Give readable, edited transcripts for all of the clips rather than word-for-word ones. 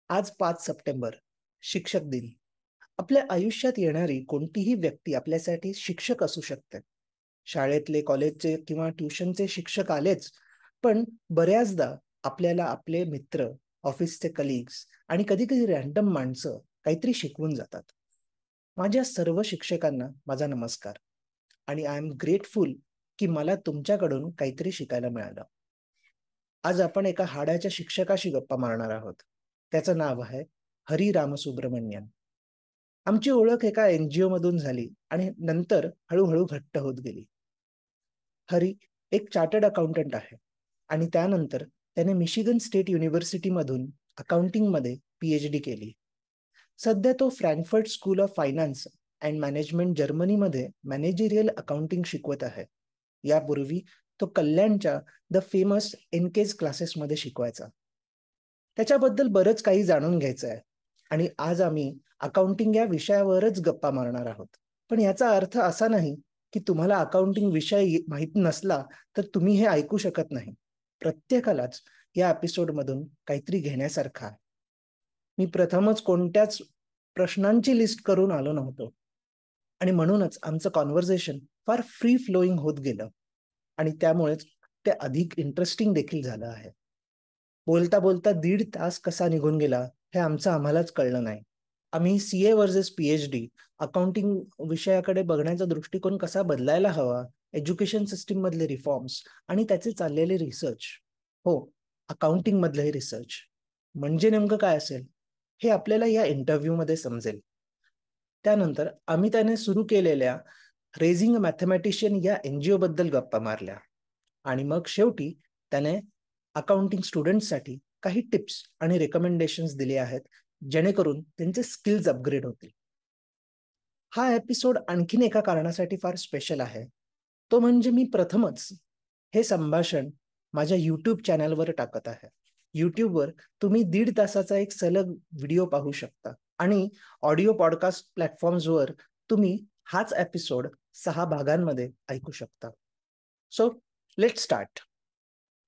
आज 5 सप्टेंबर शिक्षक दिन. आपल्या आयुष्यात येणारी कोणतीही व्यक्ती आपल्यासाठी शिक्षक असू शकते. शाळेतले, कॉलेजचे किंवा ट्युशनचे शिक्षक आलेच, पण बऱ्याचदा आपल्याला आपले मित्र, ऑफिसचे कलीग्स आणि कधी-कधी रँडम माणसं काहीतरी शिकवून जातात. माझ्या सर्व शिक्षकांना माझा नमस्कार आणि आय एम ग्रेटफुल की मला तुमच्याकडून काहीतरी शिकायला मिळालं. आज आपण एका हाडाच्या शिक्षकाशी गप्पा मारणार आहोत. त्याचं नाव आहे हरी रामसुब्रमण्यन. आमची ओळख एका एन-जी-ओ मधून झाली आणि नंतर हळू-हळू घट्ट होत गेली. हरी एक चार्टर्ड अकाउंटंट आहे आणि त्यानंतर त्याने मिशिगन स्टेट युनिव्हर्सिटीमधून अकाउंटिंगमध्ये पी-एच-डी केली. सध्या तो Frankfurt school of finance and management जर्मनीमध्ये मॅनेजरियल अकाउंटिंग शिकवत आहे. यापूर्वी तो कल्याणच्या द फेमस एनकेज क्लासेसमध्ये शिकवायचा. त्याच्याबद्दल बरंच काही जाणून घ्यायचं आहे आणि आज आम्ही अकाउंटिंग या विषयावरच गप्पा मारणार आहोत. पण याचा अर्थ असा नाही की तुम्हाला अकाउंटिंग विषय माहीत नसला तर तुम्ही हे ऐकू शकत नाही. प्रत्येकालाच या एपिसोडमधून काहीतरी घेण्यासारखं आहे. मी प्रथमच कोणत्याच प्रश्नांची लिस्ट करून आलो नव्हतो आणि म्हणूनच आमचं कॉन्व्हर्सेशन फार फ्री फ्लोईंग होत गेलं आणि त्यामुळेच ते अधिक इंटरेस्टिंग देखील झालं आहे. बोलता बोलता 1.5 तास कसा निघून गेला हे आम्हालाच कळलं नाही. आम्ही सीए वर्सेस पीएचडी, अकाउंटिंग विषयाकडे बघण्याचा दृष्टिकोन कसा बदलायला हवा, एज्युकेशन सिस्टीम मधले रिफॉर्म्स आणि त्याचे चाललेले रिसर्च. हो, अकाउंटिंग मधले रिसर्च म्हणजे नेमकं काय असेल हे आपल्याला या इंटरव्ह्यू मध्ये समजेल. त्यानंतर आम्ही त्याने सुरू केलेल्या रेझिंग अ मॅथमॅटिशियन या एनजीओ बद्दल गप्पा मारल्या आणि मग शेवटी त्याने अकाउंटिंग स्टुडंट्ससाठी काही टिप्स आणि रेकमेंडेशन्स दिले आहेत जेणेकरून त्यांचे स्किल्स अपग्रेड होतील. हा एपिसोड आणखीन एका कारणासाठी फार स्पेशल आहे. तो म्हणजे मी प्रथमच हे संभाषण माझ्या YouTube चॅनलवर टाकत आहे. YouTubeवर तुम्ही 1.5 तासाचा एक सलग व्हिडिओ पाहू शकता आणि ऑडिओ पॉडकास्ट प्लॅटफॉर्म्सवर तुम्ही हाच एपिसोड 6 भागांमध्ये ऐकू शकता. So let's start.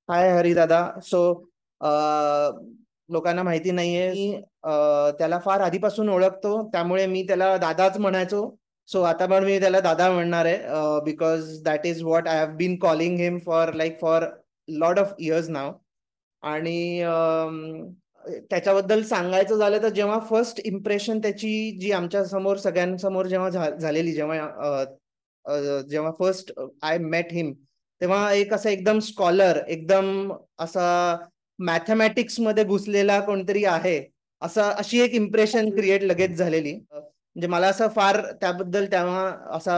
Hi Hari दादा. लोकांना माहिती नाहीये मी त्याला फार आधीपासून ओळखतो, त्यामुळे मी त्याला दादाच म्हणायचो. सो आता पण मी त्याला दादा म्हणणार आहे because that is what I have been calling him for lot of years नाव. आणि त्याच्याबद्दल सांगायचं झालं तर जेव्हा फर्स्ट इम्प्रेशन त्याची जी आमच्या समोर सगळ्यांसमोर जेव्हा झालेली, जेव्हा फर्स्ट आय मेट हिम, तेव्हा एक असं एकदम स्कॉलर, एकदम असा मॅथमॅटिक्स मध्ये घुसलेला कोणतरी आहे अशी एक इम्प्रेशन क्रिएट लगेच झालेली. म्हणजे मला असं फार त्याबद्दल तेव्हा असा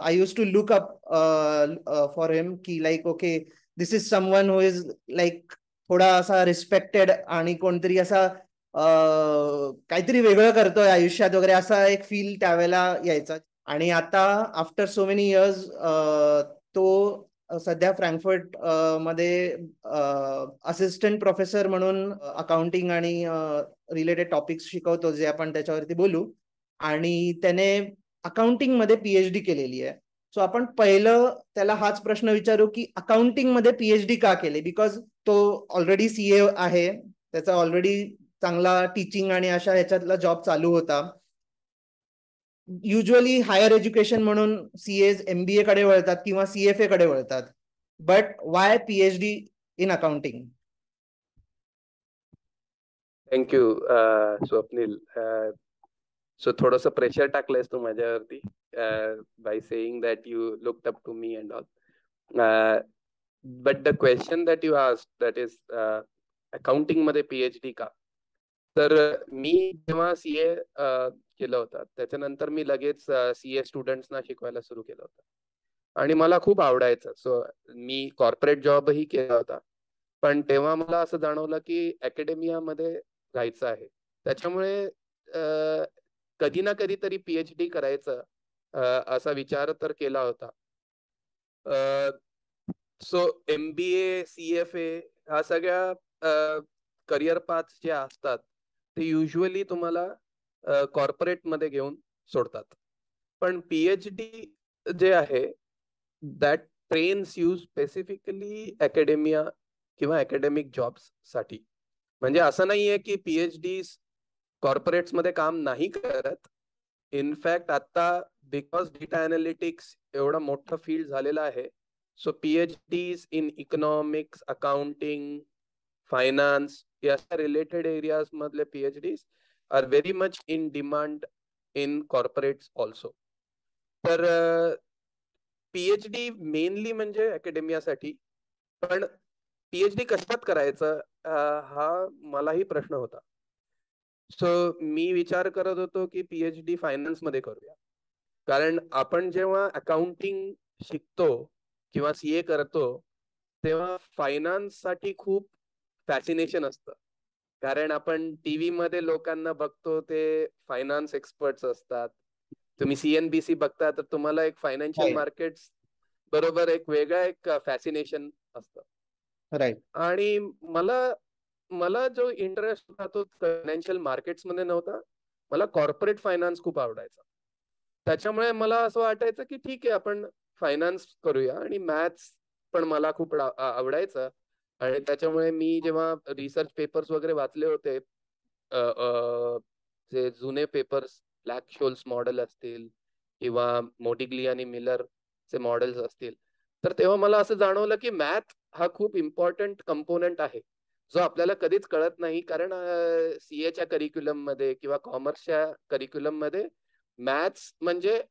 I used to look up for him की like okay this is someone who is like थोडा असा रिस्पेक्टेड आणि कोणतरी असा काहीतरी वेगळं करतोय आयुष्यात वगैरे असा एक फील त्यावेळेला यायचा. आणि आता आफ्टर सो मेनी इयर्स तो सध्या फ्रँकफर्ट मध्ये असिस्टंट प्रोफेसर म्हणून अकाउंटिंग आणि रिलेटेड टॉपिक्स शिकवतो, जे आपण त्याच्यावरती बोलू. आणि त्याने अकाउंटिंग मध्ये पीएचडी केलेली आहे. सो आपण पहिलं त्याला हाच प्रश्न विचारू की अकाउंटिंग मध्ये पीएचडी का केले, बिकॉज तो ऑलरेडी सीए आहे, त्याचा ऑलरेडी चांगला टीचिंग आणि अशा ह्याच्यातला जॉब चालू होता. युजली हायर एज्युकेशन म्हणून सीएज एमबीए कडे वळतात किंवा सीएफए कडे वळतात, but why PhD in accounting? Thank you Swapnil. So थोडंसं प्रेशर टाकलंयस तू माझ्यावरती by saying that you looked up to me and all. But the question that you asked, that is accounting मध्ये पीएचडी का? तर मी जेव्हा सीए केलं होतं त्याच्यानंतर मी लगेच सीए स्टुडंट्सना शिकवायला सुरू केलं होतं आणि मला खूप आवडायचं. सो मी कॉर्पोरेट जॉबही केला होता, पण तेव्हा मला असं जाणवलं की अकॅडमियामध्ये जायचं आहे. त्याच्यामुळे कधी ना कधी तरी पीएचडी करायचं असा विचार तर केला होता. सो एमबीए, सीएफए ह्या सगळ्या करिअर पाथ जे असतात ते युजली तुम्हाला कॉर्पोरेट मध्ये घेऊन सोडतात. पण पीएचडी जे आहे दॅट ट्रेन्स यू स्पेसिफिकली अकॅडेमिया किंवा अकॅडमिक जॉब्स साठी. म्हणजे असं नाहीये की पीएचडी कॉर्पोरेट्स मध्ये काम नाही करत. इनफॅक्ट आता बिकॉज डेटा अनालिटिक्स एवढा मोठा फील्ड झालेला आहे, so PhDs in economics, accounting, finance या रिलेटेड एरियाज मधले PhDs are very much in demand in corporates also. तर पीएचडी मेनली म्हणजे अकॅडमियासाठी, पण पीएचडी कशात करायचं हा मलाही प्रश्न होता. सो मी विचार करत होतो की पीएचडी फायनान्स मध्ये करूया, कारण आपण जेव्हा अकाउंटिंग शिकतो किंवा सीए करतो तेव्हा फायनान्स साठी खूप फॅसिनेशन असतं. कारण आपण टीव्ही मध्ये लोकांना बघतो ते फायनान्स एक्सपर्ट्स असतात. तुम्ही सीएनबीसी बघता तर तुम्हाला एक फायनान्शियल राईट. मार्केट्स बरोबर एक वेगळा एक फॅसिनेशन असतं. राईट. आणि मला मला जो इंटरेस्ट होता तो फायनान्शियल मार्केट्स मध्ये नव्हता, मला कॉर्पोरेट फायनान्स खूप आवडायचा. त्याच्यामुळे मला असं वाटायचं की ठीक आहे आपण फायनान्स करूया, आणि मॅथ्स पण मला खूप आवडायचं. आणि त्याच्यामुळे मी जेव्हा रिसर्च पेपर्स वगैरे वाचले होते, जे जुने पेपर्स ब्लॅक शोल्स मॉडेल असतील किंवा मोडिग्ली आणि मिलर चे मॉडेल्स असतील, तर तेव्हा मला असं जाणवलं की मॅथ हा खूप इम्पॉर्टंट कंपोनेंट आहे, जो आपल्याला कधीच कळत नाही. कारण सीएच्या करिक्युलम मध्ये किंवा कॉमर्सच्या करिक्युलम मध्ये मॅथ्स म्हणजे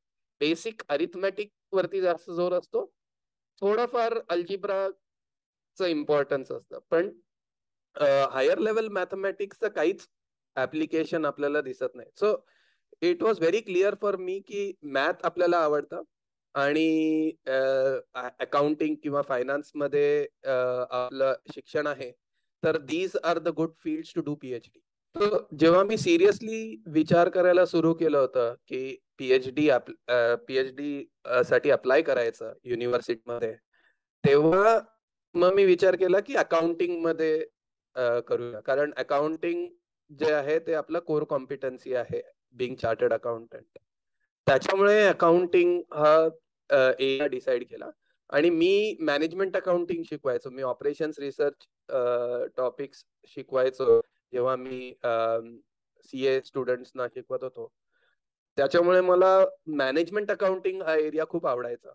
बेसिक अरिथमॅटिक वरती जास्त जोर असतो, थोडंफार अल्जिब्राचं इम्पॉर्टन्स असतं, पण हायर लेवल मॅथमॅटिक्सचं काहीच ऍप्लिकेशन आपल्याला दिसत नाही. So it was very clear for me की मॅथ आपल्याला आवडतं, आणि अकाउंटिंग किंवा फायनान्स मध्ये आपलं शिक्षण आहे, तर these are the good fields to do PhD. तर जेव्हा मी सिरियसली विचार करायला सुरू केलं होतं की पीएचडी साठी अप्लाय करायचं युनिव्हर्सिटीमध्ये, तेव्हा मग मी विचार केला की अकाउंटिंग मध्ये करूया. कारण अकाउंटिंग जे आहे ते आपलं कोर कॉम्पिटन्सी आहे, बिंग चार्टर्ड अकाउंटंट. त्याच्यामुळे अकाउंटिंग हा एरिया डिसाईड केला. आणि मी मॅनेजमेंट अकाउंटिंग शिकवायचो, मी ऑपरेशन्स रिसर्च टॉपिक्स शिकवायचो जेव्हा मी सीए स्टुडंट्सना शिकवत होतो. त्याच्यामुळे मला मॅनेजमेंट अकाउंटिंग हा एरिया खूप आवडायचा,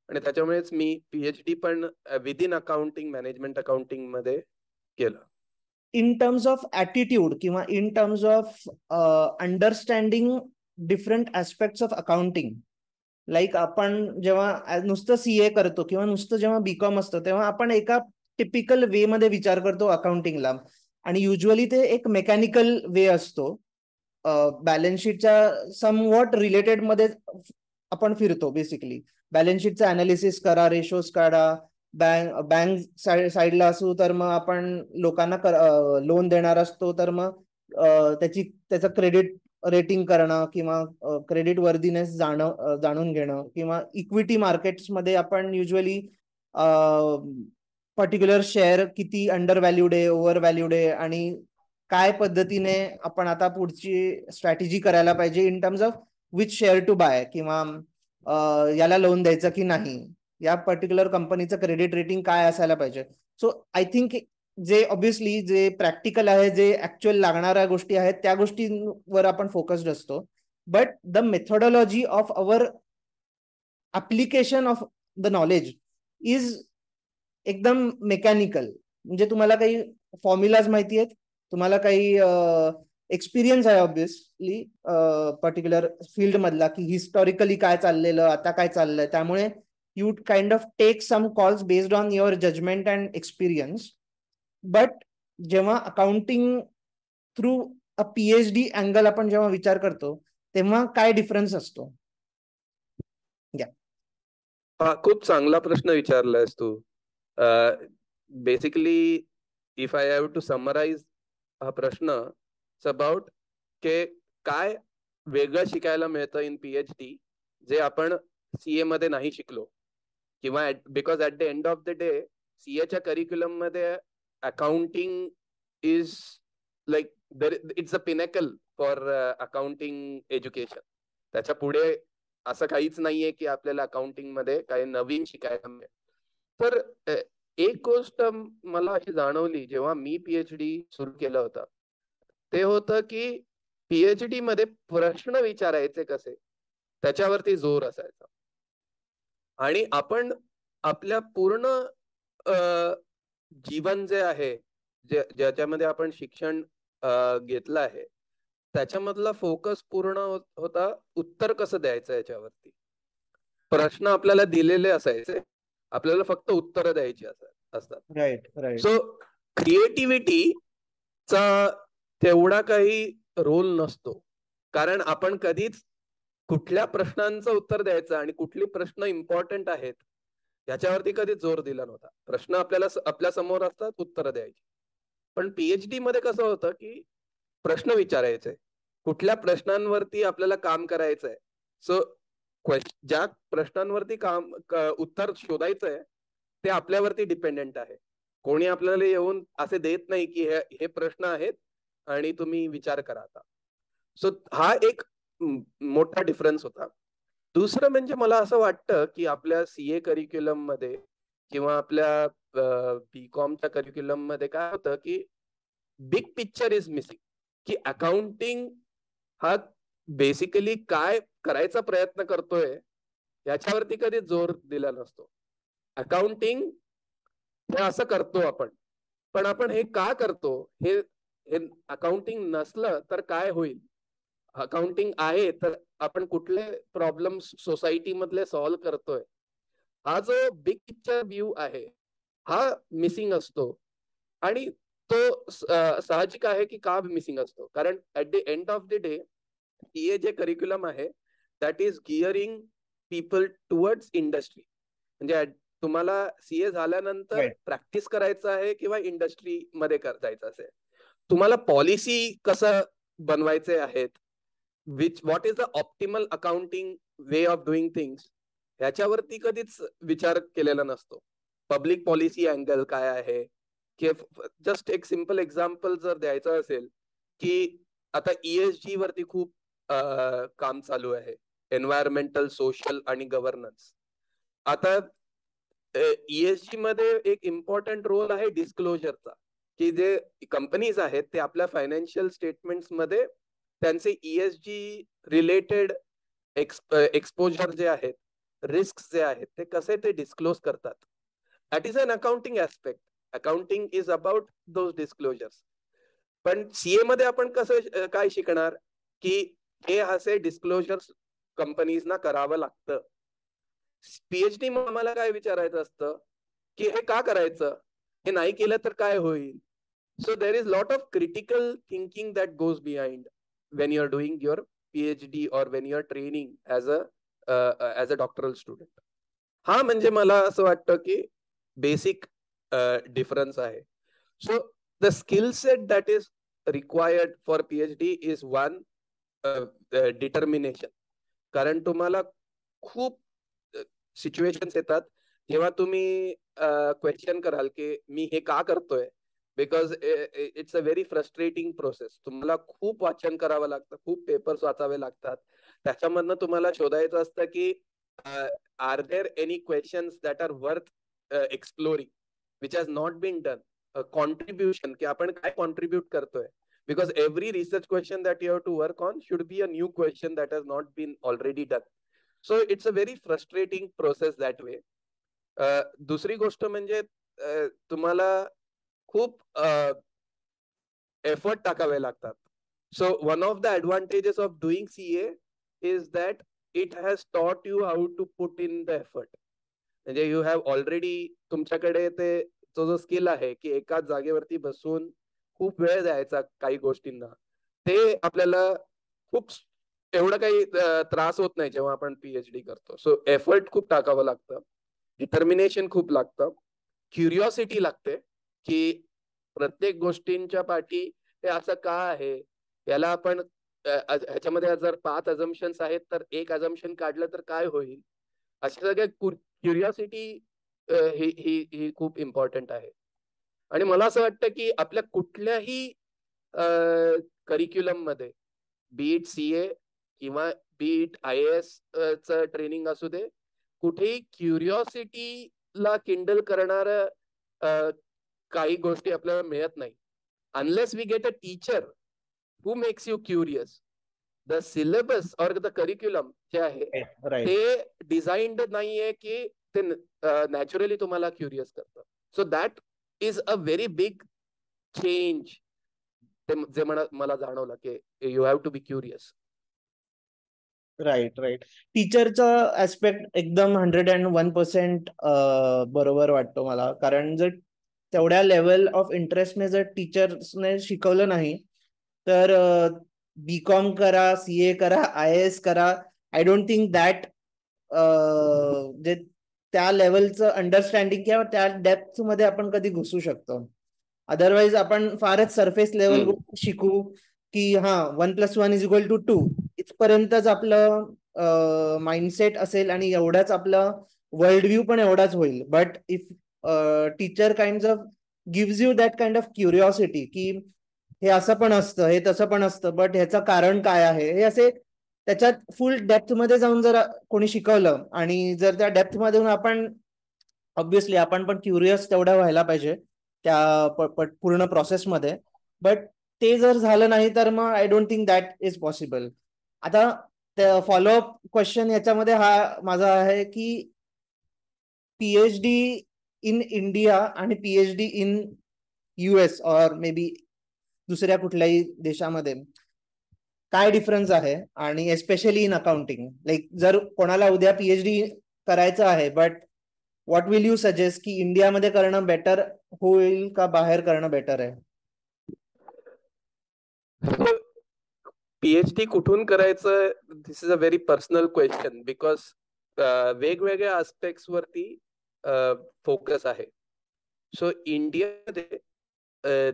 आणि त्याच्यामुळेच मी पीएचडी पण विदिन अकाउंटिंग मॅनेजमेंट अकाउंटिंग मध्ये केलं. इन टर्म्स ऑफ ॲटिट्यूड किंवा in terms of understanding different aspects of accounting, like आपण जेव्हा नुसतं सीए करतो किंवा नुसतं जेव्हा बीकॉम असतं तेव्हा आपण एका टिपिकल वे मध्ये विचार करतो अकाउंटिंगला, आणि युजली ते एक मेकॅनिकल वे असतो. बॅलन्स शीटच्या समवॉट रिलेटेड मध्ये आपण फिरतो. बेसिकली बॅलन्स शीटचं अनालिसिस करा, रेशोज काढा, बँक साईडला असू तर मग आपण लोकांना लोन देणार असतो तर मग त्याचं क्रेडिट रेटिंग करणं किंवा क्रेडिट वर्दीनेस जाणून घेणं, किंवा इक्विटी मार्केट्समध्ये आपण युजली पर्टिक्युलर शेअर किती अंडर व्हॅल्यूड आहे, ओव्हर व्हॅल्यूड आहे, आणि काय पद्धतीने आपण आता पुढची स्ट्रॅटेजी करायला पाहिजे in terms of which share to buy, किंवा याला लोन द्यायचं की नाही, या पर्टिक्युलर कंपनीचं क्रेडिट रेटिंग काय असायला पाहिजे. सो आय थिंक जे ऑब्व्हियसली जे प्रॅक्टिकल आहे, जे ऍक्च्युअल लागणाऱ्या गोष्टी आहेत त्या गोष्टींवर आपण फोकस्ड असतो. But the methodology of our application of the knowledge is एकदम मेकॅनिकल. म्हणजे तुम्हाला काही फॉर्म्युलाज माहिती आहेत, तुम्हाला काही एक्सपिरियन्स आहे ऑब्व्हियसली पर्टिक्युलर फील्ड मधला, की हिस्टॉरिकली काय चाललेलं, आता काय चाललंय, त्यामुळे you kind of take some calls based on your judgement and experience. But जेव्हा accounting through a PhD angle आपण जेव्हा विचार करतो तेव्हा काय डिफरन्स असतो? हा खूप चांगला प्रश्न विचारलायस तू. Basically if I have to summarise हा प्रश्न, इट्स अबाउट के काय वेगळं शिकायला मिळतं इन पीएचडी जे आपण सीए मध्ये नाही शिकलो, किंवा because at the end of the day सीएच्या करिक्युलम मध्ये accounting is like it's a pinnacle for accounting education. त्याच्या पुढे असं काहीच नाहीये की आपल्याला अकाउंटिंग मध्ये काही नवीन शिकायला मिळेल. तर एक गोष्ट मला अशी जाणवली जेव्हा मी पीएचडी सुरू केलं होतं, ते होतं की पीएचडी मध्ये प्रश्न विचारायचे कसे त्याच्यावरती जोर असायचा. आणि आपण आपल्या पूर्ण जीवन जे आहे, ज्याच्यामध्ये आपण शिक्षण घेतलं आहे, त्याच्यामधला फोकस पूर्ण होता उत्तर कसं द्यायचं याच्यावरती. प्रश्न आपल्याला दिलेले असायचे, आपल्याला फक्त उत्तर द्यायची असतात. Right right. सो क्रिएटिव्हिटीचा तेवढा काही रोल नसतो, कारण आपण कधीच कुठल्या प्रश्नांचं उत्तर द्यायचं आणि कुठली प्रश्न इम्पॉर्टंट आहेत याच्यावरती कधी जोर दिला नव्हता. प्रश्न आपल्या समोर असतात, उत्तर द्यायची. पण पीएचडी मध्ये कसं होतं की प्रश्न विचारायचे, कुठल्या प्रश्नांवरती आपल्याला काम करायचंय. सो ज्या प्रश्नांवरती उत्तर शोधायचंय ते आपल्यावरती डिपेंडेंट आहे. कोणी आपल्याला येऊन असे देत नाही की हे प्रश्न आहेत आणि तुम्ही विचार करा आता. सो हा एक मोठा डिफरन्स होता. दुसरं म्हणजे मला असं वाटतं की आपल्या सीए करिक्युलम मध्ये किंवा आपल्या बीकॉमच्या करिक्युलम मध्ये काय होतं की बिग पिक्चर इज मिसिंग. की अकाउंटिंग हा बेसिकली काय करायचा प्रयत्न करतोय याच्यावरती कधी जोर दिला नसतो. अकाउंटिंग हे असं करतो आपण, पण आपण हे का करतो, हे अकाउंटिंग नसलं तर काय होईल, अकाउंटिंग आहे तर आपण कुठले प्रॉब्लेम सोसायटी मधले सॉल्व्ह करतोय, हा जो बिग पिक्चर व्ह्यू आहे हा मिसिंग असतो. आणि तो साहजिक आहे की का मिसिंग असतो, कारण at the end of the day CA जे करिक्युलम आहे that is gearing people towards industry. म्हणजे तुम्हाला सीए झाल्यानंतर प्रॅक्टिस करायचं आहे किंवा इंडस्ट्री मध्ये जायचं असेल, तुम्हाला पॉलिसी कसं बनवायचे आहेत, what is the optimal accounting way of doing things, ह्याच्यावरती कधीच विचार केलेला नसतो. पब्लिक पॉलिसी अँगल काय आहे, की जस्ट एक सिम्पल एक्झाम्पल जर द्यायचं असेल की आता ईएसजी वरती खूप काम चालू आहे, एन्व्हायरमेंटल, सोशल आणि गव्हर्नन्स. आता ईएसजी मध्ये एक इम्पॉर्टंट रोल आहे डिस्क्लोजरचा, की जे कंपनीज आहेत ते आपल्या फायनान्शियल स्टेटमेंट्स मध्ये त्यांचे ईएसजी रिलेटेड एक्सपोजर जे आहेत, रिस्क जे आहेत, ते कसे ते डिस्क्लोज करतात. That is an accounting aspect. Accounting is about those disclosures. पण सीए मध्ये आपण कसं काय शिकणार की हे असे डिस्क्लोजर्स कंपनीजना करावं लागतं. पीएचडी मध्ये आम्हाला काय विचारायचं असतं की हे का करायचं, हे नाही केलं तर काय होईल. So there is lot of critical thinking that goes behind when you are doing your PhD और when you are training as a doctoral student. हा म्हणजे मला असं वाटतं की बेसिक डिफरन्स आहे. So the skill set that is required for PhD is one, determination. कारण तुम्हाला खूप सिच्युएशन्स येतात जेव्हा तुम्ही क्वेश्चन कराल की मी हे का करतोय, because it's a very frustrating process. तुम्हाला खूप वाचन करावं लागतं, खूप पेपर्स वाचावे लागतात. त्याच्यामधनं तुम्हाला शोधायचं असतं की are there any questions that are worth exploring which has not been done. Contribution, की आपण काय कॉन्ट्रीब्यूट करतोय, because every research question that you have to work on should be a new question that has not been already done. So it's a very frustrating process that way. दुसरी गोष्ट म्हणजे तुम्हाला खूप effort टाकावे लागतात. So one of the advantages of doing CA is that it has taught you how to put in the effort. म्हणजे you have already, तुमच्याकडे ते तो जो स्किल आहे की एकाच जागेवरती बसून खूप वेळ द्यायचा काही गोष्टींना, ते आपल्याला खूप एवढं काही त्रास होत नाही जेव्हा आपण पीएचडी करतो. सो एफर्ट खूप टाकावं लागतं, डिटर्मिनेशन खूप लागतं, क्युरिओसिटी लागते की प्रत्येक गोष्टींच्या पाठी हे असं का आहे, याला आपण ह्याच्यामध्ये जर 5 अझम्पशन्स आहेत तर एक अझम्पशन काढलं तर काय होईल, अशा सगळ्या क्युरिओसिटी ही ही ही खूप इम्पॉर्टंट आहे. आणि मला असं वाटतं की आपल्या कुठल्याही करिक्युलम मध्ये, बीट सीए किंवा बीट IAS च ट्रेनिंग असू दे, कुठेही क्युरिओसिटीला किंडल करणारं काही गोष्टी आपल्याला मिळत नाही. Unless we get a teacher who makes you curious, the syllabus और द करिक्युलम जे आहे राईट. ते डिझाईन्ड नाहीये की ते नॅचरली तुम्हाला क्युरियस करतं. So that is a very big change ते जे मला जाणवलं की you have to be curious. Right right. टीचरचा ऍस्पेक्ट एकदम 101% बरोबर वाटतो मला. कारण जर तेवढ्या लेवल ऑफ इंटरेस्टने जर टीचर्सने शिकवलं नाही तर बीकॉम करा, सीए करा, IAS करा, आय डोंट थिंक दॅट जे त्या लेवलचं अंडरस्टँडिंग किंवा त्या डेप्थ मध्ये आपण कधी घुसू शकतो. अदरवाईज आपण फारच सरफेस लेवल शिकू की हा 1+1=2 इथपर्यंतच आपलं माइंडसेट असेल आणि एवढाच आपलं वर्ल्ड व्ह्यू पण एवढाच होईल. But if teacher kind of gives you that kind of curiosity की हे असं पण असतं, हे तसं पण असतं, बट ह्याचं कारण काय आहे, हे असे त्याच्यात फुल डेप्थ मध्ये जाऊन जर कोणी शिकवलं आणि जर त्या डेप्थ मधून आपण ऑब्विसली आपण पण क्युरियस तेवढा व्हायला पाहिजे त्या पूर्ण प्रोसेसमध्ये. बट ते जर झालं नाही तर मग I don't think that is possible. आता फॉलोअप क्वेश्चन याच्यामध्ये हा माझा आहे की PhD इन इंडिया आणि PhD इन US और मे बी दुसऱ्या कुठल्याही देशामध्ये काय डिफरन्स आहे, आणि एस्पेशली इन अकाउंटिंग. लाईक जर कोणाला उद्या PhD करायचं आहे, but what will you suggest की इंडियामध्ये करणं बेटर होईल का बाहेर करणं बेटर आहे? PhD कुठून करायचं, this is a very personal question because वेगवेगळ्या आस्पेक्ट्स वरती फोकस आहे. सो इंडियामध्ये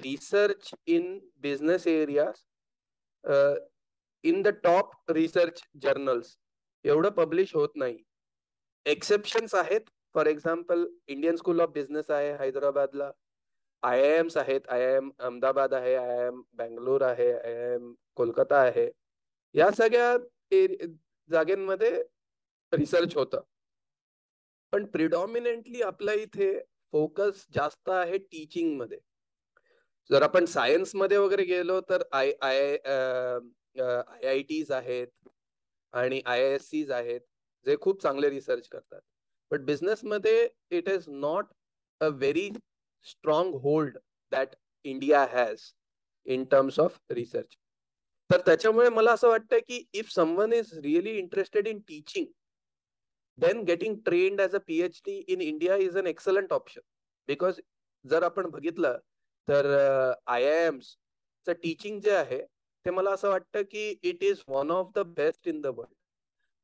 research in business areas in the top research journals एवढं पब्लिश होत नाही. एक्सेप्शन्स आहेत. For example Indian School of Business आहे हैदराबादला, IIMs आहेत, IIM अहमदाबाद आहे, IIM बँगलोर आहे, IIM कोलकाता आहे. या सगळ्या जागांमध्ये रिसर्च होतं. पण प्रिडॉमिनेंटली आपल्या इथे फोकस जास्त आहे टीचिंग मध्ये. जर आपण सायन्स मध्ये वगैरे गेलो तर IITs आहेत आणि IISCs आहेत जे खूप चांगले रिसर्च करतात. बट बिझनेस मध्ये it is not a very strong hold that India has in terms of research. तर त्याच्यामुळे मला असं वाटतं की if someone is really interested in teaching, then getting trained as a PhD in India is an excellent option. Because जर आपण बघितलं तर IIMs चं टीचिंग जे आहे ते मला असं वाटतं की it is one of the best in the world.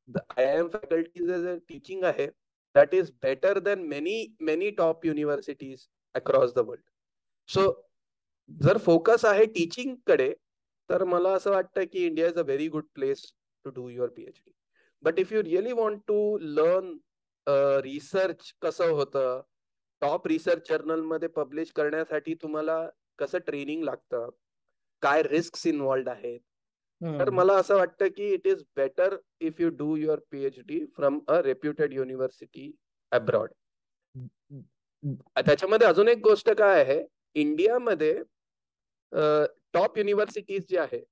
The IIM faculty जे टीचिंग आहे that is better than many top universities across the world. So जर फोकस आहे टीचिंग कडे तर मला असं वाटतं की India is a very good place to do your PhD. But if you really want to learn research कसं होतं, टॉप रिसर्च जर्नल मध्ये पब्लिश करण्यासाठी तुम्हाला कसं ट्रेनिंग लागतं, काय रिस्क इन्व्हॉल्ड आहेत, तर मला असं वाटतं की it is better if you do your PhD from a reputed university abroad. त्याच्यामध्ये अजून एक गोष्ट काय आहे, इंडियामध्ये टॉप युनिव्हर्सिटीज जे आहे,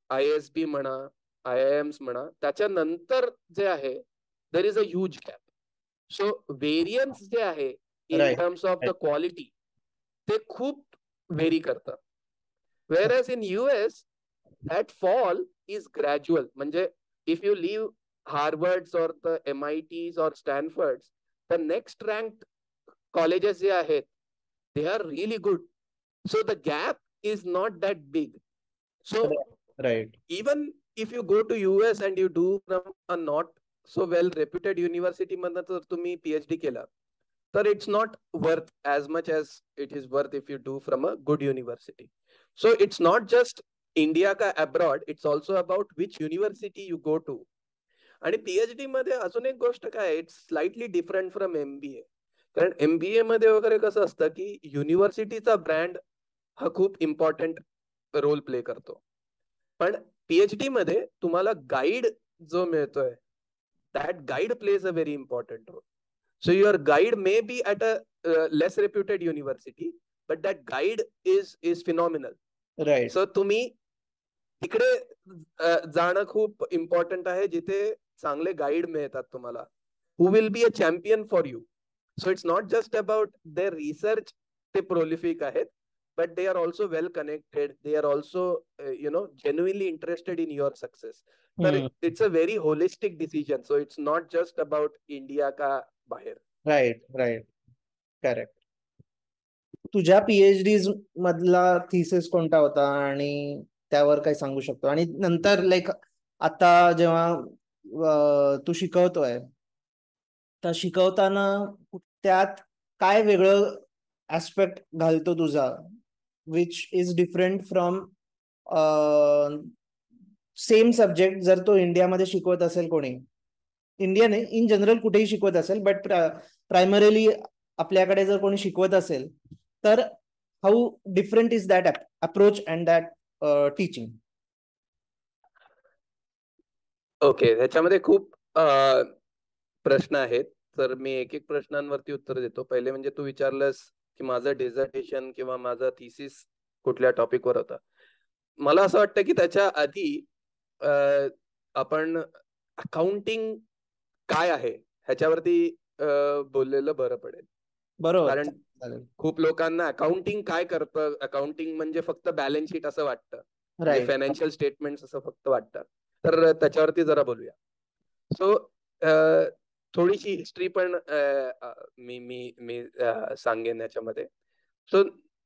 ISB म्हणा, IIMs म्हणा, त्याच्यानंतर जे आहे देर is a huge gap. So variance जे आहे in terms of the quality ते खूप व्हेरी करतात. Whereas in US, that fall is gradual. म्हणजे if you leave Harvards or the MITs or Stanfords, the next ranked colleges जे आहेत, they are really good. So the gap is not that big. So right. even if you go to US and you do from a not so well reputed university मधनं जर तुम्ही PhD केला तर it's not worth as much as it is worth if you do from a good university. So it's not just India का abroad, it's also about which university you go to. आणि PhD मध्ये अजून एक गोष्ट काय, it's slightly different from MBA. कारण MBA मध्ये वगैरे कसं असतं की युनिव्हर्सिटीचा ब्रँड हा खूप इम्पॉर्टंट रोल प्ले करतो. पण PhD मध्ये तुम्हाला गाईड जो मिळतोय, that guide plays a very important role. So your guide may be at a less reputed university, but that guide is phenomenal. Right. So तुम्ही तिकडे जाणं खूप इम्पॉर्टंट आहे, जिथे चांगले गाईड मिळतात तुम्हाला, who will be a champion for you. So it's not just about their research, ते प्रोलिफिक आहेत, but they are also well connected. They are also, genuinely interested in your success. तर it's a very holistic decision. So it's not just about India का बाहेर. Right. Correct. तुझ्या PhD मधला thesis कोणता होता आणि त्यावर काय सांगू शकतो? आणि नंतर लाईक आता जेव्हा तू शिकवतोय, तर शिकवताना त्यात काय वेगळं ऍस्पेक्ट घालतो तुझा, which is different from same subject जर तो इंडियामध्ये शिकवत असेल कोणी, इंडिया नाही, इन जनरल कुठेही शिकवत असेल, बट प्रायमरीली आपल्याकडे जर कोणी शिकवत असेल, तर how different is that approach and that teaching? Okay, ह्याच्यामध्ये खूप प्रश्न आहेत, तर मी एक एक प्रश्नांवरती उत्तर देतो. पहिले म्हणजे तू विचारलंस की माझं डिझर्टेशन किंवा माझा थिसिस कुठल्या टॉपिकवर होता. मला असं वाटतं की त्याच्या आधी आपण अकाउंटिंग काय आहे ह्याच्यावरती बोललेलं बरं पडेल. बरोबर. कारण खूप लोकांना अकाउंटिंग काय करतं, अकाउंटिंग म्हणजे फक्त बॅलन्स शीट असं वाटतं, म्हणजे फायनान्शियल स्टेटमेंट असं फक्त वाटतं. तर त्याच्यावरती जरा बोलूया. सो थोडीशी हिस्ट्री पण मी सांगेन याच्यामध्ये. सो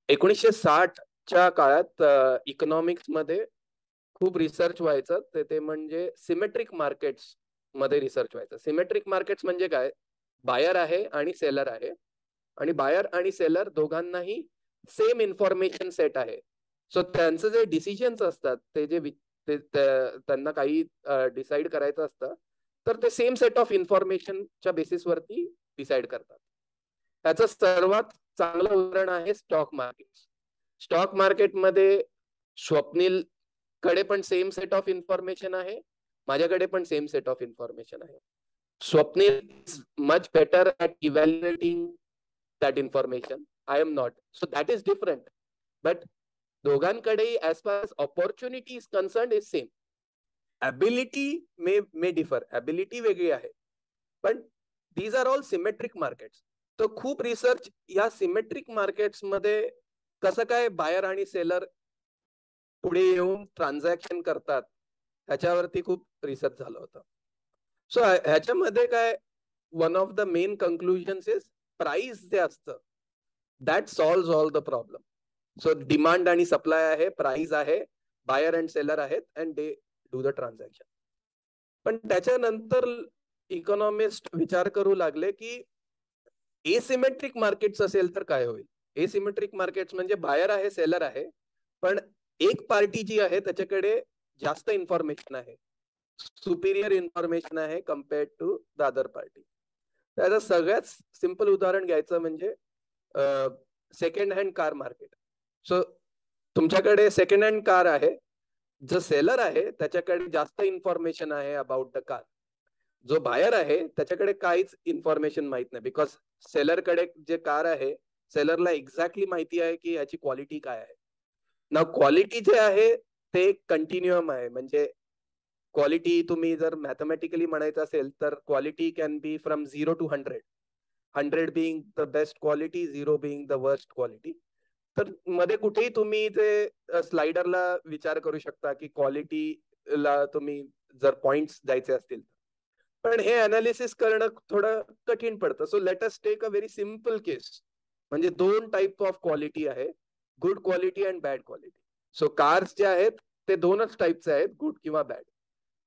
1960च्या काळात इकॉनॉमिक्स मध्ये खूप रिसर्च व्हायचं, ते म्हणजे सिमेट्रिक मार्केट्स मध्ये रिसर्च व्हायचं. सिमेट्रिक मार्केट्स म्हणजे काय? बायर आहे आणि सेलर आहे, आणि बायर आणि सेलर दोघांनाही सेम इन्फॉर्मेशन सेट आहे. सो त्यांचं जे डिसिजन्स असतात, त्यांना काही डिसाईड करायचं असतं, तर ते सेम सेट ऑफ इन्फॉर्मेशनच्या बेसिसवरती डिसाईड करतात. त्याचं सर्वात चांगलं उदाहरण आहे स्टॉक मार्केट. स्टॉक मार्केटमध्ये स्वप्नील कडे पण सेम सेट ऑफ इन्फॉर्मेशन आहे, माझ्याकडे पण सेम सेट ऑफ इन्फॉर्मेशन आहे. Swapnil is much better at evaluating that information. I am not. So that is different. But दोघांकडे as far as opportunity is concerned is same. Ability may differ. Ability वेगळी आहे. पण these are all symmetric markets. तो खूप research या symmetric markets मध्ये कसं काय बायर आणि सेलर पुढे येऊन ट्रान्झॅक्शन करतात ह्याच्यावरती खूप रिसर्च झालं होतं. सो ह्याच्यामध्ये काय, one of the main conclusions is price जे असतं that solve all the problem. So demand आणि सप्लाय आहे, प्राइस आहे, बायर अँड सेलर आहेत, and they do the transaction. पण त्याच्यानंतर इकॉनॉमिस्ट विचार करू लागले की एसिमेट्रिक मार्केट्स असेल तर काय होईल. एसिमेट्रिक मार्केट्स म्हणजे बायर आहे, सेलर आहे, पण एक पार्टी जी आहे त्याच्याकडे जास्त इन्फॉर्मेशन आहे, सुपिरियर इन्फॉर्मेशन आहे compared to the other party. त्याचं सगळ्यात सिंपल उदाहरण घ्यायचं म्हणजे second hand car market. So तुमच्याकडे सेकंड हँड कार आहे, जो सेलर आहे त्याच्याकडे जास्त इन्फॉर्मेशन आहे अबाउट द कार. जो बायर आहे त्याच्याकडे काहीच इन्फॉर्मेशन माहित नाही, बिकॉज सेलरकडे जे कार आहे, सेलरला एक्झॅक्टली माहिती आहे की याची क्वालिटी काय आहे. ना क्वालिटी जे आहे ते कंटिन्युअम आहे, म्हणजे क्वालिटी तुम्ही जर मॅथमॅटिकली म्हणायचं असेल तर quality can be from 0 to 100. 100 being the best quality, 0 being the worst quality. तर मध्ये कुठेही तुम्ही ते स्लाइडरला विचार करू शकता की क्वालिटीला तुम्ही जर पॉइंट्स द्यायचे असतील. पण हे अनालिसिस करणं थोडं कठीण पडतं. So let us take a very simple case. म्हणजे 2 टाईप ऑफ क्वालिटी आहे, good quality and bad quality. So cars जे आहेत ते 2च टाईपचे आहेत, गुड किंवा बॅड.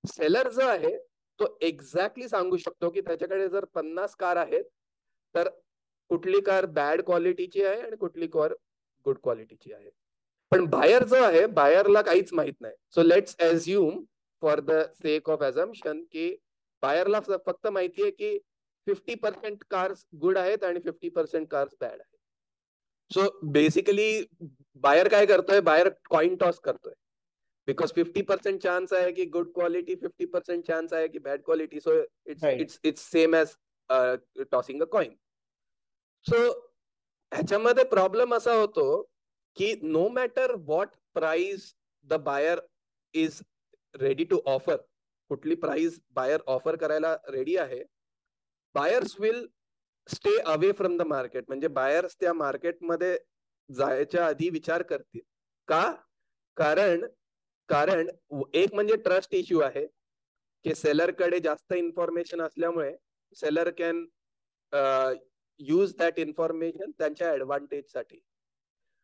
सेलर जो आहे तो एक्झॅक्टली सांगू शकतो की त्याच्याकडे जर 50 कार आहेत तर कुठली कार बॅड क्वालिटीची आहे आणि कुठली कार गुड क्वालिटीची आहे. पण बायर जो आहे, बायरला काहीच माहित नाही. So let's assume for the sake of assumption की बायरला फक्त माहिती आहे की 50% कार्स गुड आहेत आणि 50% कार्स बॅड आहेत. सो बेसिकली बायर काय करतोय, बायर कॉइन टॉस करतोय, बिकॉज 50% चान्स आहे की गुड क्वालिटी, 50% चान्स आहे की bad quality. So it's same as tossing a coin. So ह्याच्यामध्ये प्रॉब्लेम असा होतो की no matter what price the buyer is ready to offer, कुठली प्राइस बायर ऑफर करायला रेडी आहे, buyers will stay away from the market. म्हणजे buyers त्या मार्केटमध्ये जायच्या आधी विचार करतील. का? कारण कारण एक म्हणजे ट्रस्ट इश्यू आहे की सेलरकडे जास्त इन्फॉर्मेशन असल्यामुळे seller can use that information त्यांच्या ऍडव्हान्टेज साठी.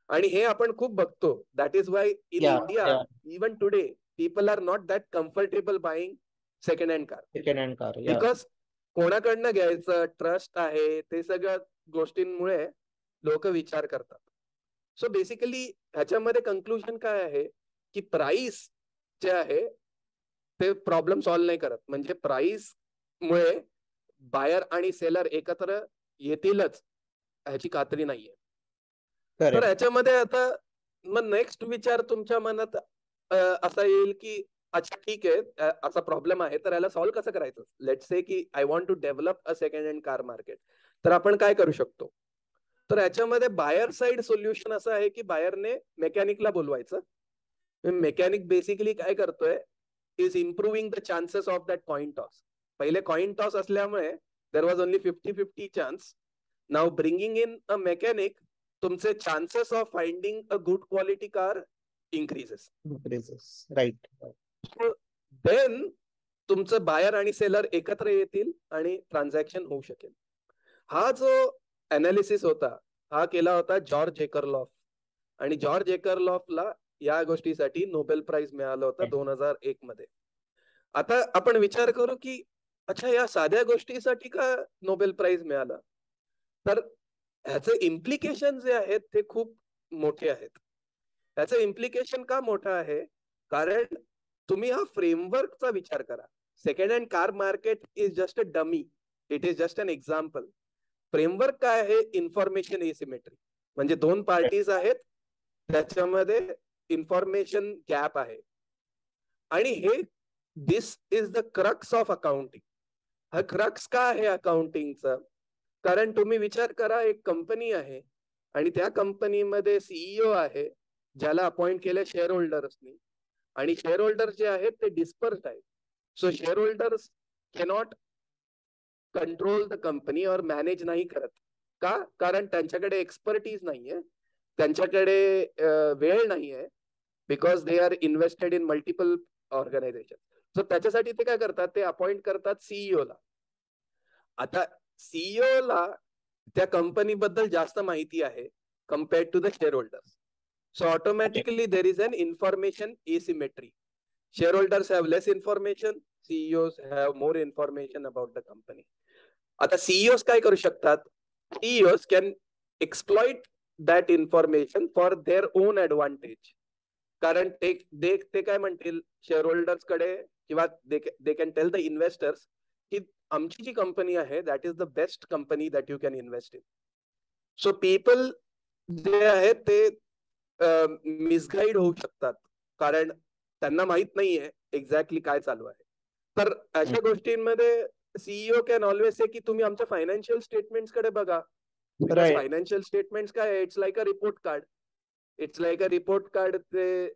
आणि हे आपण खूप बघतो. That is why in India even today people are not that comfortable buying second hand car. Because कोणाकडनं घ्यायचं, ट्रस्ट आहे, ते सगळ्या गोष्टींमुळे लोक विचार करतात. सो बेसिकली ह्याच्यामध्ये कंक्लुजन काय आहे की प्राइस जे आहे ते प्रॉब्लेम सॉल्व्ह नाही करत. म्हणजे प्राइस मुळे बायर आणि सेलर एकत्र येतीलच ह्याची खात्री नाहीये. तर ह्याच्यामध्ये आता मग नेक्स्ट विचार तुमच्या मनात असा येईल की अच्छा ठीक आहे, असा प्रॉब्लेम आहे, तर याला सॉल्व्ह कसं करायचं. लेट्स से की I want to develop a second hand car market. तर आपण काय करू शकतो. तर याच्यामध्ये बायर साइड सोल्युशन असं आहे की बायरने मेकॅनिकला बोलवायचं. मेकॅनिक बेसिकली काय करतोय is improving the chances of that coin toss. पहिले कॉइन टॉस असल्यामुळे there was only 50-50 chance. Now bringing in a mechanic, तुमचे chances of finding a good quality car increases. Right. Then तुमचं buyer आणि seller एकत्र येतील आणि transaction होऊ शकेल. हा जो अनालिसिस होता हा केला होता जॉर्ज एकरलॉफ. आणि जॉर्ज एकरलॉफला या गोष्टीसाठी नोबेल प्राइज मिळालं होतं 2001 मध्ये. आता आपण विचार करू की अच्छा या साध्या गोष्टीसाठी का नोबेल प्राइज मिळालं. तर ह्याचे इम्प्लिकेशन जे आहेत ते खूप मोठे आहेत. त्याचं इम्प्लिकेशन का मोठं आहे, कारण तुम्ही हा फ्रेमवर्कचा विचार करा. Second hand car market is just a dummy, it is just an example. Framework काय आहे, इन्फॉर्मेशन एसिमेट्री. म्हणजे दोन पार्टीज आहेत, त्याच्यामध्ये इन्फॉर्मेशन गॅप आहे. आणि हे this is the crux of accounting. हा क्रक्स का आहे अकाउंटिंगचा, कारण तुम्ही विचार करा एक कंपनी आहे आणि त्या कंपनीमध्ये सीईओ आहे ज्याला अपॉइंट केलं शेअर होल्डर्सनी. आणि शेअर होल्डर जे आहेत ते डिस्पर्स्ड आहेत. So share holders cannot control the company और मॅनेज नाही करत. का? कारण त्यांच्याकडे एक्सपर्टीज नाहीये, त्यांच्याकडे वेळ नाहीये, because they are invested in multiple organization. So त्याच्यासाठी ते काय करतात, ते अपॉइंट करतात सीईओ ला. आता सीईओ ला त्या कंपनी बद्दल जास्त माहिती आहे compared to the share holders. So automatically there is an information asymmetry. Shareholders have less information, CEOs have more information about the company. आता CEOs काय करू शकतात, CEOs can exploit that information for their own advantage. कारण ते काय म्हणतील share holders कडे, किंवा they can tell the investors की आमची जी कंपनी आहे that is the best company that you can invest in. So people जे आहेत ते मिसगाईड होऊ शकतात, कारण त्यांना माहित नाहीये एक्झॅक्टली काय चालू आहे. तर अशा गोष्टींमध्ये सीईओ कॅन ऑलवेज से की तुम्ही आमच्या फायनान्शियल स्टेटमेंट्स कडे बघा. बिकॉज फायनान्शियल स्टेटमेंट्स काय, it's like a report card. It's like a report card. ते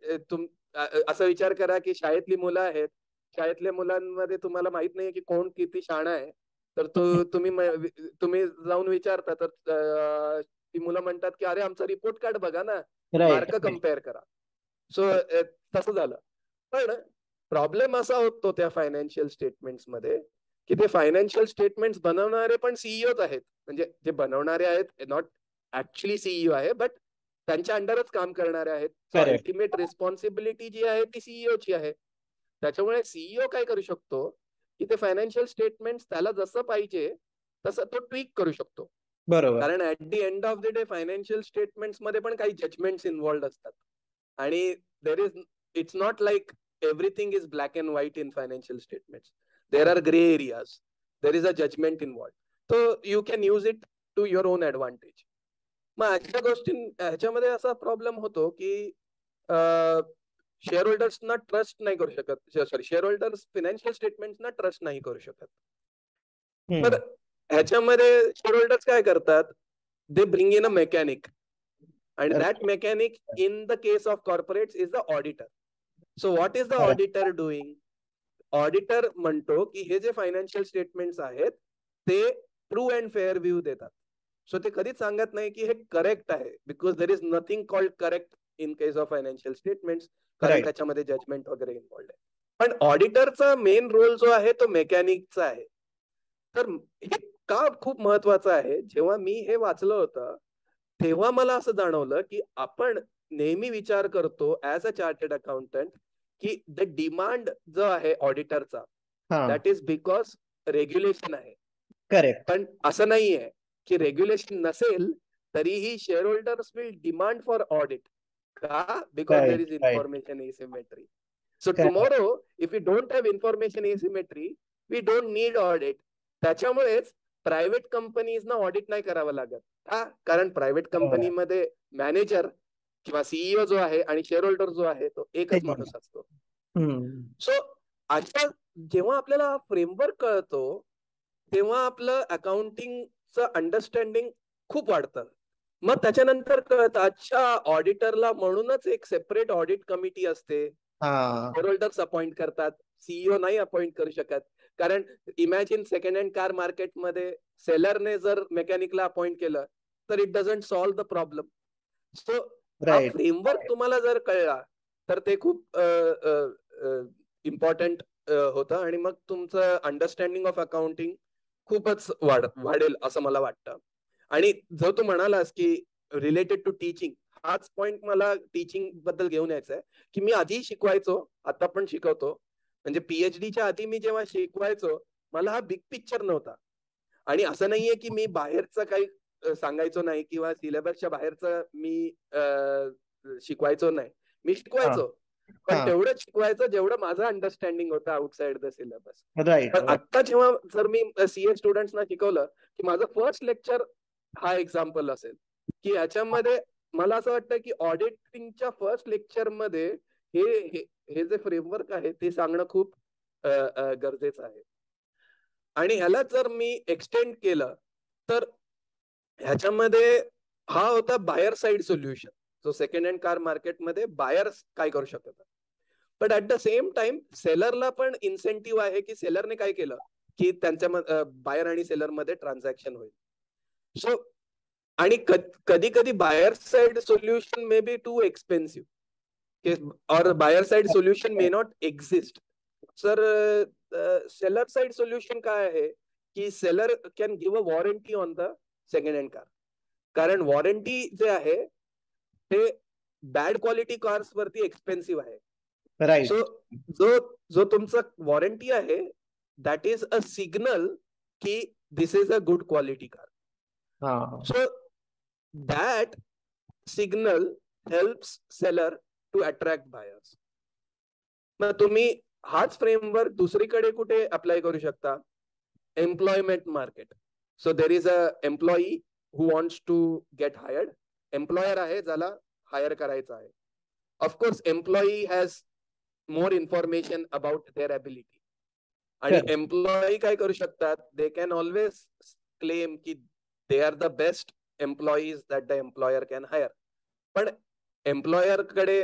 असा विचार करा की शाळेतली मुलं आहेत, शाळेतल्या मुलांमध्ये तुम्हाला माहित नाहीये की कोण किती शहाणा आहे. तर तुम्ही जाऊन विचारता, तर ती मुलं म्हणतात की अरे आमचा रिपोर्ट कार्ड बघा ना, मार्क कम्पेअर करा. सो तसं झालं. पण प्रॉब्लेम असा होतो त्या फायनान्शियल स्टेटमेंट्स मध्ये की ते फायनान्शियल स्टेटमेंट्स बनवणारे पण सीईओच आहेत. म्हणजे जे बनवणारे आहेत नॉट ऍक्च्युअली सीईओ आहे, बट त्यांच्या अंडरच काम करणारे आहेत. अल्टिमेट रिस्पॉन्सिबिलिटी जी आहे ती सीईओची आहे. त्याच्यामुळे सीईओ काय करू शकतो की ते फायनान्शियल स्टेटमेंट्स त्याला जसं पाहिजे तसं तो ट्विक करू शकतो. बरोबर. कारण at the end of the day financial statements मध्ये पण काही जजमेंट्स इन्व्हॉल्ड असतात. आणि there is, it's not like everything is black and white in financial statements. There are grey areas, there is a judgement involved. So you can use it to your own advantage. मग अशा गोष्टी ह्याच्यामध्ये असा problem होतो की share होल्डर्सना trust नाही करू शकत. सॉरी, शेअर होल्डर्स फायनान्शियल स्टेटमेंट्सना ट्रस्ट नाही करू शकत. तर ह्याच्यामध्ये शेअर होल्डर्स काय करतात they bring in a mechanic, and that mechanic in the case of corporates is the auditor. So what is the auditor doing? Auditor म्हणतो की हे जे फायनान्शियल स्टेटमेंट्स आहेत ते ट्रू अँड फेअर व्ह्यू देतात. So ते कधीच सांगत नाही की हे करेक्ट आहे, because there is nothing called correct in case of financial statements, कारण त्याच्यामध्ये जजमेंट वगैरे इन्व्हॉल्ड आहे. पण ऑडिटरचा मेन रोल जो आहे तो मेकॅनिकचा आहे. तर हे का खूप महत्वाचं आहे? जेव्हा मी हे वाचलं होतं तेव्हा मला असं जाणवलं की आपण नेहमी विचार करतो ऍज अ चार्टर्ड अकाउंटंट की द डिमांड जो आहे ऑडिटरचा दॅट इज बिकॉज रेग्युलेशन आहे. करेक्ट. पण असं नाहीये की रेग्युलेशन नसेल तरीही shareholders will demand for audit. का? Because there is information asymmetry. So tomorrow if you don't have information asymmetry we don't need audit. त्याच्यामुळेच प्रायव्हेट कंपनीजना ऑडिट नाही करावं लागत. का? कारण प्रायव्हेट कंपनीमध्ये मॅनेजर किंवा सीईओ जो आहे आणि शेअर होल्डर जो आहे तो एकच माणूस असतो. सो अशा जेव्हा आपल्याला फ्रेमवर्क कळतो तेव्हा आपलं अकाउंटिंगचं अंडरस्टँडिंग खूप वाढतं. मग त्याच्यानंतर कळतं अच्छा ऑडिटरला म्हणूनच एक सेपरेट ऑडिट कमिटी असते, शेअर होल्डर्स अपॉइंट करतात, सीईओ नाही अपॉइंट करू शकत. कारण इमॅजिन सेकंड हँड कार मार्केटमध्ये सेलरने जर मेकॅनिकला अपॉइंट केलं तर it doesn't solve the problem. So हा फ्रेमवर्क तुम्हाला जर कळला तर ते खूप इम्पॉर्टंट होतं आणि मग तुमचं अंडरस्टँडिंग ऑफ अकाउंटिंग खूपच वाढेल असं मला वाटतं. आणि जो तू म्हणालास की रिलेटेड टू टीचिंग, हाच पॉइंट मला टीचिंग बद्दल घेऊन यायचा आहे की मी आधी शिकवायचो, आता पण शिकवतो. म्हणजे पीएचडीच्या आधी मी जेव्हा शिकवायचो मला हा बिग पिक्चर नव्हता. आणि असं नाहीये की मी बाहेरचं काही सांगायचो नाही किंवा सिलेबसच्या बाहेरचं मी शिकवायचो नाही. मी शिकवायचो पण तेवढंच शिकवायचं जेवढं माझं अंडरस्टँडिंग होतं आउटसाइड द सिलेबस. पण आता जेव्हा जर मी सीए स्टुडंट्सना शिकवलं की माझं फर्स्ट लेक्चर हा एक्झाम्पल असेल की ह्याच्यामध्ये मला असं वाटतं की ऑडिटिंगच्या फर्स्ट लेक्चर मध्ये हे जे फ्रेमवर्क आहे ते सांगणं खूप गरजेचं आहे. आणि ह्याला जर मी एक्सटेंड केलं तर ह्याच्यामध्ये हा होता बायर साइड सोल्युशन, जो सेकंड हँड कार मार्केटमध्ये बायर्स काय करू शकतात. But at the same time सेलरला पण इन्सेंटिव्ह आहे की सेलरने काय केलं की त्यांच्या बायर आणि सेलर मध्ये ट्रान्झॅक्शन होईल. सो आणि कधी कधी buyer side solution may be too expensive और buyer side solution may not exist. Sir seller side solution काय आहे की seller can give a warranty on the second hand car. कारण वॉरंटी जे आहे ते बॅड क्वालिटी कार्स वरती expensive आहे. सो जो तुमचा वॉरंटी आहे दॅट इज अ सिग्नल की this is a good quality car. So that signal helps seller to attract buyers. मग तुम्ही हाच फ्रेमवर्क दुसरीकडे कुठे अप्लाय करू शकता? Employment market. So there is a employee who wants to get hired. Employer आहे ज्याला हायर करायचं आहे. Of course employee has more information about their ability. आणि एम्प्लॉई काय करू शकतात? दे कॅन ऑलवेज क्लेम की they are the best employees that the employer can hire. पण एम्प्लॉयर कडे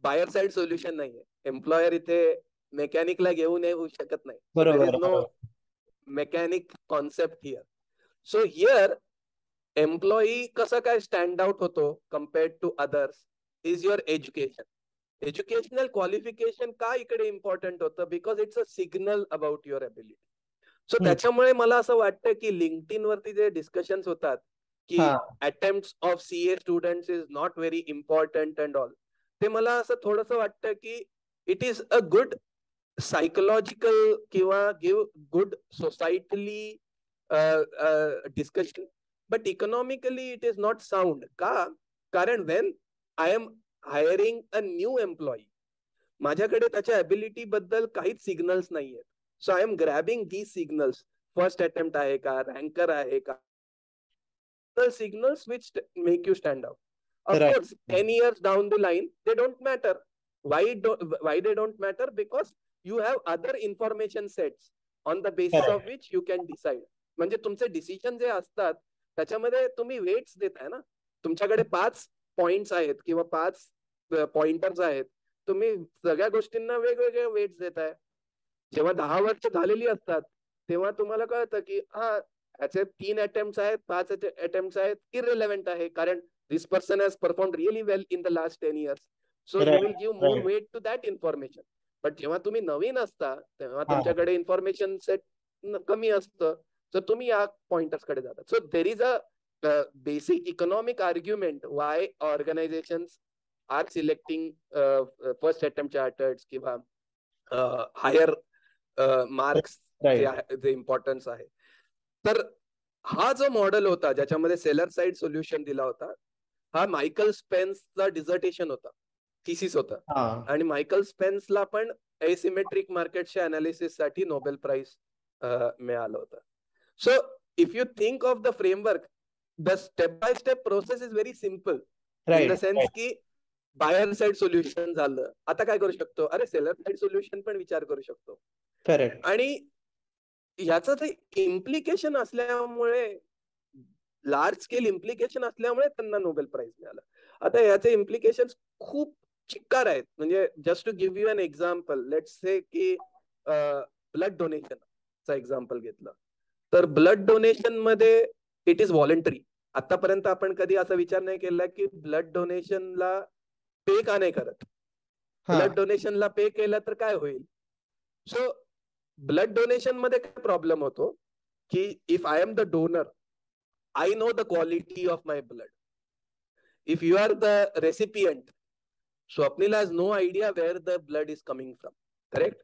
बायर साइड सोल्युशन नाहीये. एम्प्लॉयर इथे मेकॅनिकला घेऊन येऊ शकत नाही. There is no mechanic concept here. So here employee कसं काय स्टँड आउट होतो compared to others is your education. Educational qualification का इकडे इम्पॉर्टंट होतं? Because it's a signal about your ability. So त्याच्यामुळे मला असं वाटतं की लिंक्डइन वरती जे डिस्कशन्स होतात की attempts of CA students is not very important and all, ते मला असं थोडंसं वाटतं की it is a good psychological किंवा give good societally discussion, but economically it is not sound. का? कारण when I am hiring a new employee, माझ्याकडे त्याच्या एबिलिटी बद्दल काहीच सिग्नल्स नाहीयेत. So I am grabbing these signals. First attempt आहे का, रँकर आहे का, signals which make you stand out. Of course, 10 years down the line, they don't matter. Why they don't matter? Because you have other information sets on the basis of which you can decide. म्हणजे तुमचे decision जे असतात त्याच्यामध्ये तुम्ही weights देताय ना. तुमच्याकडे 5 points आहेत किंवा 5 पॉइंटर्स आहेत. तुम्ही सगळ्या गोष्टींना वेगवेगळे वेट्स देताय. जेव्हा 10 वर्ष झालेली असतात तेव्हा तुम्हाला कळतं की हा याचे 3 अटेम्प्ट आहेत, 5 अटेम्प्ट आहेत, इररिलेव्हंट आहे, कारण this person has perform really well in the last 10 years. So you will give more weight to that information. But जेव्हा तुम्ही नवीन असता तेव्हा तुमच्याकडे इन्फॉर्मेशन सेट कमी असतं, तर तुम्ही या पॉइंटर्स कडे जातात. So there is a basic economic argument why organizations are selecting first attempt chartered किंवा हायर मार्क्स जे इम्पॉर्टन्स आहे. तर हा जो मॉडेल होता ज्याच्यामध्ये सेलर साइड सोल्युशन दिला होता, हा मायकल स्पेन्सचा डिझर्टेशन होता, थिसिस होता. आणि मायकल स्पेन्सला पण एसिमेट्रिक मार्केटच्या अनालिसिस साठी नोबेल प्राइज मिळालं होतं. So if you think of the framework, the step by step process is very simple in the sense की बायर साइड सोल्युशन झालं, आता काय करू शकतो, अरे सेलर साइड सोल्युशन पण विचार करू शकतो. आणि याचं ते इम्प्लिकेशन असल्यामुळे, लार्ज स्केल इम्प्लिकेशन असल्यामुळे त्यांना नोबेल प्राइज मिळालं. आता याचे इम्प्लिकेशन खूप चिक्कार आहेत. म्हणजे just to give you an example, let's say की ब्लड डोनेशनचा एक्झाम्पल घेतलं तर ब्लड डोनेशन मध्ये इट इज व्हॉलंटरी. आतापर्यंत आपण कधी असा विचार नाही केला की ब्लड डोनेशनला पे का नाही करत. ब्लड डोनेशनला पे केलं तर काय होईल. सो ब्लड डोनेशन मध्ये काय प्रॉब्लेम होतो की if I am the donor, I know the quality of my blood. If you are the recipient, Swapnil has no idea where the blood is coming from. Correct?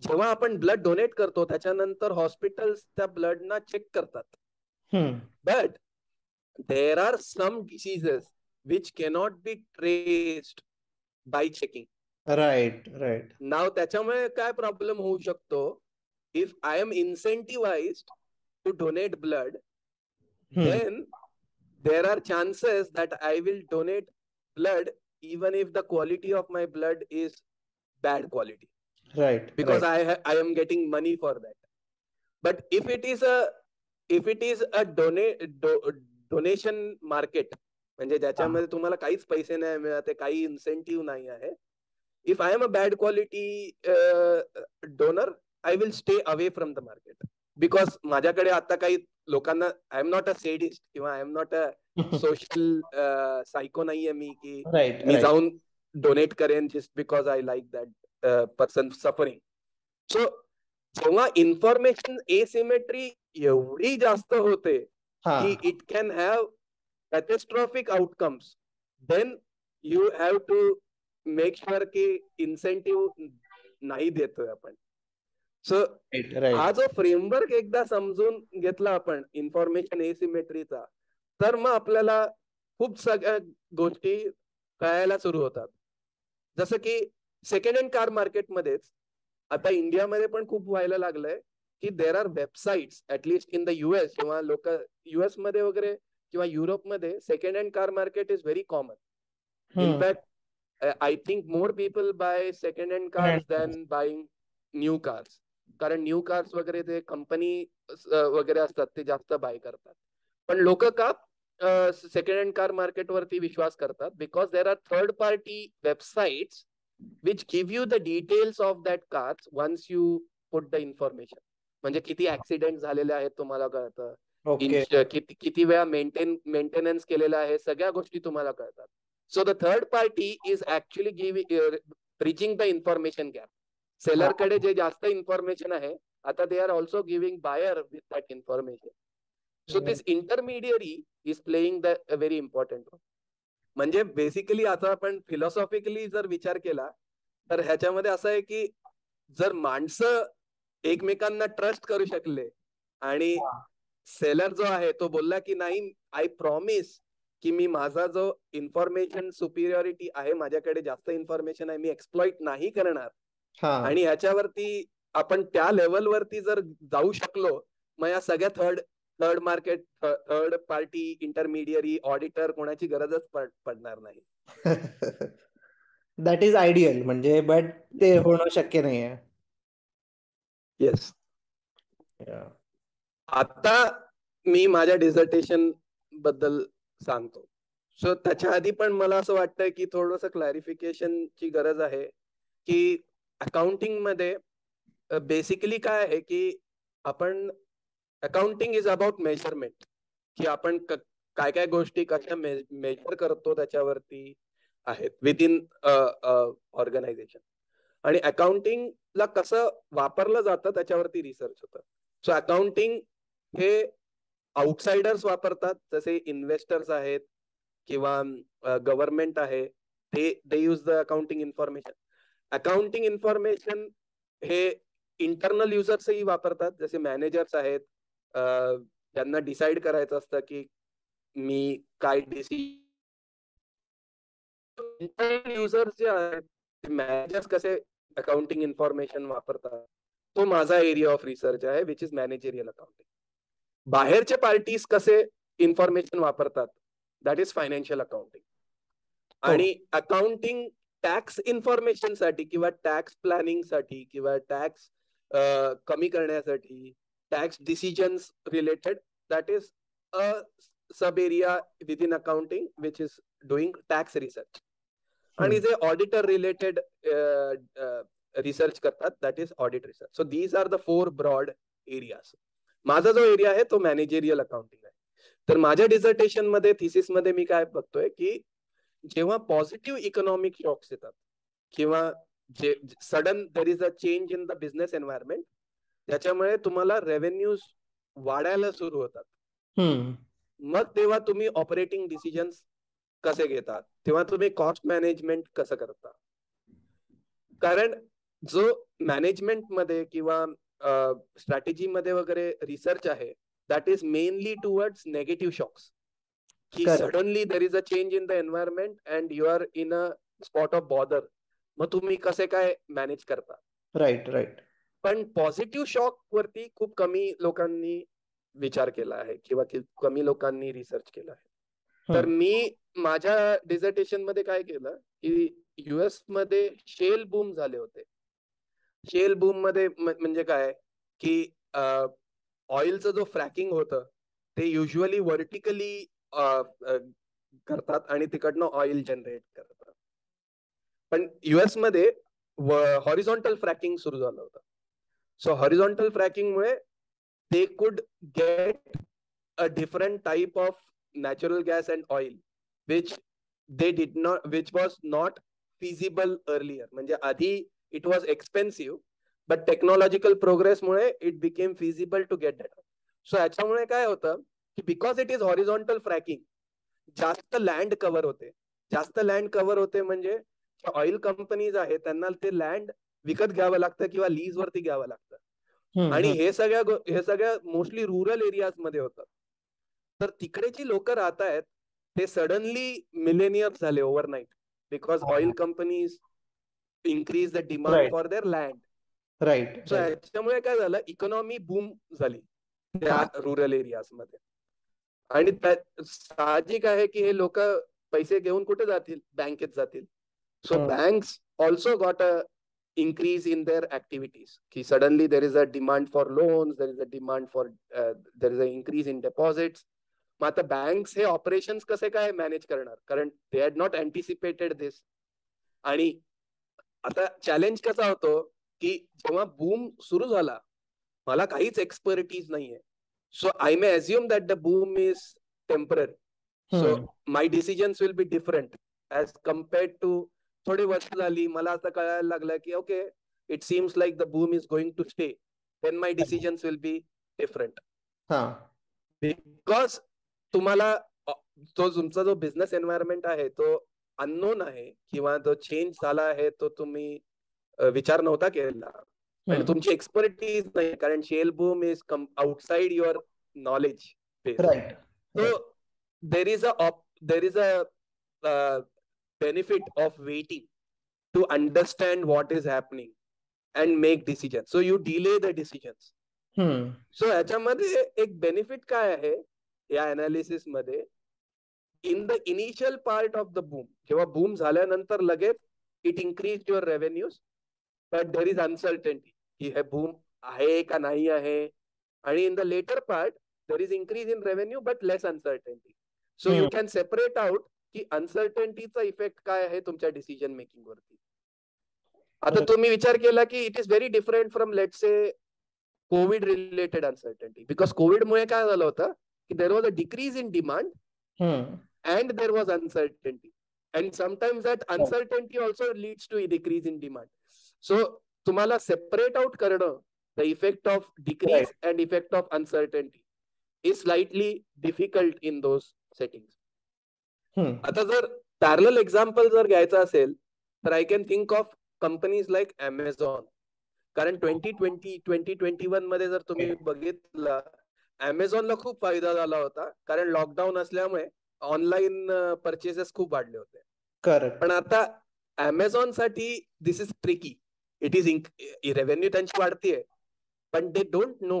जेव्हा आपण blood donate करतो त्याच्यानंतर hospitals त्या blood ना check करतात. But there are some diseases which cannot be traced by checking. Right. Now त्याच्यामुळे काय problem होऊ शकतो, if I am incentivised to donate blood, then there are chances that I will donate blood even if the quality of my blood is bad quality. Right. Because I am getting money for that. But if it is a donation market, म्हणजे ज्याच्यामध्ये तुम्हाला काहीच पैसे नाही मिळत, काही incentive नाही आहे, if I am a bad quality donor, I will stay away from the market. Because माझ्याकडे आता काही लोकांना, I am not a sadist किंवा I am not a social psycho नाहीये मी की मी जाऊन डोनेट करेन just because I like that person suffering. So जेव्हा इन्फॉर्मेशन एसिमेट्री एवढी जास्त होते की it can have catastrophic outcomes, then you have to make sure की इन्सेंटिव्ह नाही देतोय आपण. सो हा जो फ्रेमवर्क एकदा समजून घेतला आपण इन्फॉर्मेशन एसिमेट्रीचा, तर मग आपल्याला खूप सगळ्या गोष्टी कळायला सुरू होतात. जसं की सेकंड हँड कार मार्केटमध्येच आता इंडियामध्ये पण खूप व्हायला लागलंय की there are websites, at least in the US किंवा लोक US मध्ये वगैरे किंवा युरोपमध्ये second hand car market is very common. In fact I think more people by second hand cars than buying new cars. कारण न्यू कार्स वगैरे ते कंपनी वगैरे असतात ते जास्त बाय करतात. पण लोक का सेकंड हँड कार मार्केट वरती विश्वास करतात, because there are third party websites which give you the details of that cars once you put the information. म्हणजे किती ऍक्सिडेंट झालेले आहेत तुम्हाला कळतं, किती वेळा मेंटेनन्स केलेला आहे, सगळ्या गोष्टी तुम्हाला कळतात. So the third party is actually bridging the information gap. Seller कडे जे जास्त इन्फॉर्मेशन आहे, आता they are also giving buyer with that information. So this intermediary is playing the very important role. म्हणजे बेसिकली आता आपण फिलॉसॉफिकली जर विचार केला तर ह्याच्यामध्ये असं आहे की जर माणसं एकमेकांना ट्रस्ट करू शकले आणि सेलर जो आहे तो बोलला की नाही, आय प्रॉमिस की मी माझा जो इन्फॉर्मेशन सुपिरियरिटी आहे, माझ्याकडे जास्त इन्फॉर्मेशन आहे, मी एक्सप्लॉइट नाही करणार, आणि ह्याच्यावरती आपण त्या लेवलवरती जर जाऊ शकलो, मग या सगळ्या third market, third party, intermediary, auditor कोणाची गरजच पडणार नाही. दॅट इज आयडियल, म्हणजे बट ते होणं शक्य नाहीये. येस. आता मी माझ्या डिझर्टेशन बद्दल सांगतो. सो त्याच्या आधी पण मला असं वाटतंय की थोडंसं क्लॅरिफिकेशनची गरज आहे की अकाउंटिंग मध्ये बेसिकली काय आहे की आपण अकाउंटिंग इज अबाउट मेजरमेंट, की आपण काय काय गोष्टी कशा मेजर करतो त्याच्यावरती आहेत विद इन ऑर्गनायझेशन. आणि अकाउंटिंगला कसं वापरलं जातं त्याच्यावरती रिसर्च होतं. सो अकाउंटिंग हे आउटसाइडर्स वापरतात, जसे इन्व्हेस्टर्स आहेत किंवा गव्हर्नमेंट आहे, they use the accounting information. Accounting information हे इंटरनल युजर्सही वापरतात, जसे मॅनेजर्स आहेत, त्यांना डिसाइड करायचं असतं की मी काय डिसिजन. इंटरनल युजर्स जे आहेत मॅनेजर्स कसे अकाउंटिंग इन्फॉर्मेशन वापरतात, तो माझा एरिया ऑफ रिसर्च आहे, विच इज मॅनेजरियल अकाउंटिंग. बाहेरचे पार्टीज कसे इन्फॉर्मेशन वापरतात, दॅट इज फायनान्शियल अकाउंटिंग. आणि अकाउंटिंग टॅक्स इन्फॉर्मेशन साठी किंवा टॅक्स प्लॅनिंग साठी किंवा टॅक्स कमी करण्यासाठी, tax decisions related, that is a sub area within accounting which is doing tax research. आणि जे ऑडिटर रिलेटेड रिसर्च करतात, that is audit research. So these are the 4 broad areas. माझा जो area आहे तो managerial accounting आहे. तर माझ्या डिझर्टेशन मध्ये, थिसिस मध्ये मी काय बघतोय की जेव्हा पॉझिटिव्ह इकॉनॉमिक शॉक्स येतात किंवा जे sudden there is a change in the business environment, त्याच्यामुळे तुम्हाला रेव्हेन्यूज वाढायला सुरू होतात, मग तेव्हा तुम्ही ऑपरेटिंग डिसिजन्स कसे घेतात, तेव्हा तुम्ही कॉस्ट मॅनेजमेंट कसं करता. कारण जो मॅनेजमेंट मध्ये किंवा स्ट्रॅटेजी मध्ये वगैरे रिसर्च आहे, that is mainly towards negative shocks, की suddenly there is a change in the environment and you are in a spot of bother, मग तुम्ही कसे काय मॅनेज करता. Right right. पण पॉझिटिव्ह शॉक वरती खूप कमी लोकांनी विचार केला आहे किंवा कमी लोकांनी रिसर्च केला आहे. तर मी माझ्या डिझर्टेशन मध्ये काय केलं की युएस मध्ये शेल बूम झाले होते. शेल बूम मध्ये म्हणजे काय की ऑइलचं जो फ्रॅकिंग होतं ते युजली व्हर्टिकली करतात आणि तिकडनं ऑइल जनरेट करतात. पण युएस मध्ये हॉरिझॉन्टल फ्रॅकिंग सुरू झालं होतं. सो हॉरिझॉन्टल फ्रॅकिंग मुळे they could get a different type of natural gas and oil which was not feasible earlier. म्हणजे आधी it was expensive, but technological progress मुळे it became feasible to get that. So याच्यामुळे काय होतं की because it is horizontal fracking, जास्त land cover होते म्हणजे ऑइल कंपनीज आहेत त्यांना ते लँड विकत घ्यावं लागतं किंवा लीज वरती घ्यावं लागतं. आणि हे सगळ्या मोस्टली रुरल एरियाज मध्ये होतं. तर तिकडे जी लोक राहत आहेत ते सडनली मिलेनियर्स झाले overnight, because oil companies increase the demand for their land. Right. So याच्यामुळे काय झालं, इकॉनॉमी बूम झाली त्या रुरल एरियाज मध्ये. आणि साहजिक आहे की हे लोक पैसे घेऊन कुठे जातील, बँकेत जातील. So banks also got a increase in their activities, ki suddenly there is a demand for loans, there is a demand for there is an increase in deposits. मग आता बँक्स हे ऑपरेशन्स कसे काय मॅनेज करणार, कारण they had not अँटिसिपेटेड दिस. आणि आता challenge कसा होतो की जेव्हा बूम सुरू झाला मला काहीच एक्सपर्टीज नाहीये, so I may assume that the boom is temporary, so my decisions will be different as compared to थोडी वर्ष झाली मला असं कळायला लागलं की okay it seems like the boom is going to stay, then my decisions will be different. Because तुम्हाला तो तुमचा जो बिझनेस एन्व्हायरमेंट आहे तो अननोन आहे किंवा जो चेंज झाला आहे तो तुम्ही विचार नव्हता केला आणि तुमची एक्सपर्टीज नाही, कारण shale boom is outside your knowledge base. So there is a benefit of waiting to understand what is happening and make decisions. So you delay the decisions. So याच्यामध्ये एक बेनिफिट काय आहे या अनालिसिस मध्ये, in the initial part of the boom, जेव्हा boom झाल्यानंतर लगेच it increase your revenues, but there is uncertainty की हे बूम आहे का नाही आहे. आणि in the later part there is increase in revenue but less uncertainty. So you can separate out की अनसर्टन्टीचा इफेक्ट काय आहे तुमच्या डिसिजन मेकिंग वरती. आता तुम्ही विचार केला की it is very different from let's say Covid related uncertainty, because कोविडमुळे काय झालं होतं की there was a decrease in demand and there was uncertainty, and sometimes that uncertainty also leads to a decrease in demand. So तुम्हाला separate out करणं the effect of decrease and effect of uncertainty is slightly difficult in those settings. आता जर parallel example जर घ्यायचा असेल तर I can think of companies like Amazon. कारण 2021 मध्ये जर तुम्ही बघितलं, Amazonला खूप फायदा झाला होता कारण लॉकडाऊन असल्यामुळे ऑनलाईन परचेसेस खूप वाढले होते. करेक्ट. पण आता अमेझॉन साठी this is tricky. It is revenue त्यांची वाढतीये, पण they don't know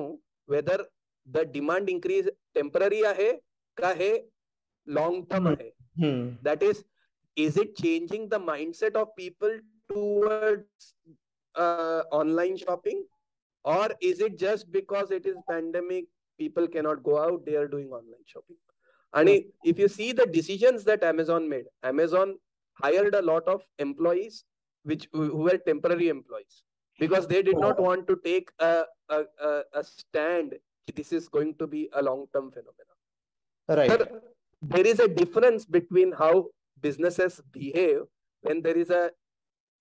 whether the demand increase temporary आहे का हे लॉंग टर्म आहे. That is it changing the mindset of people towards online shopping, or is it just because it is pandemic, people cannot go out, they are doing online shopping? And if you see the decisions that Amazon made, Amazon hired a lot of employees who were temporary employees because they did not want to take a stand. This is going to be a long-term phenomenon. Right. So there is a difference between how businesses behave when there is a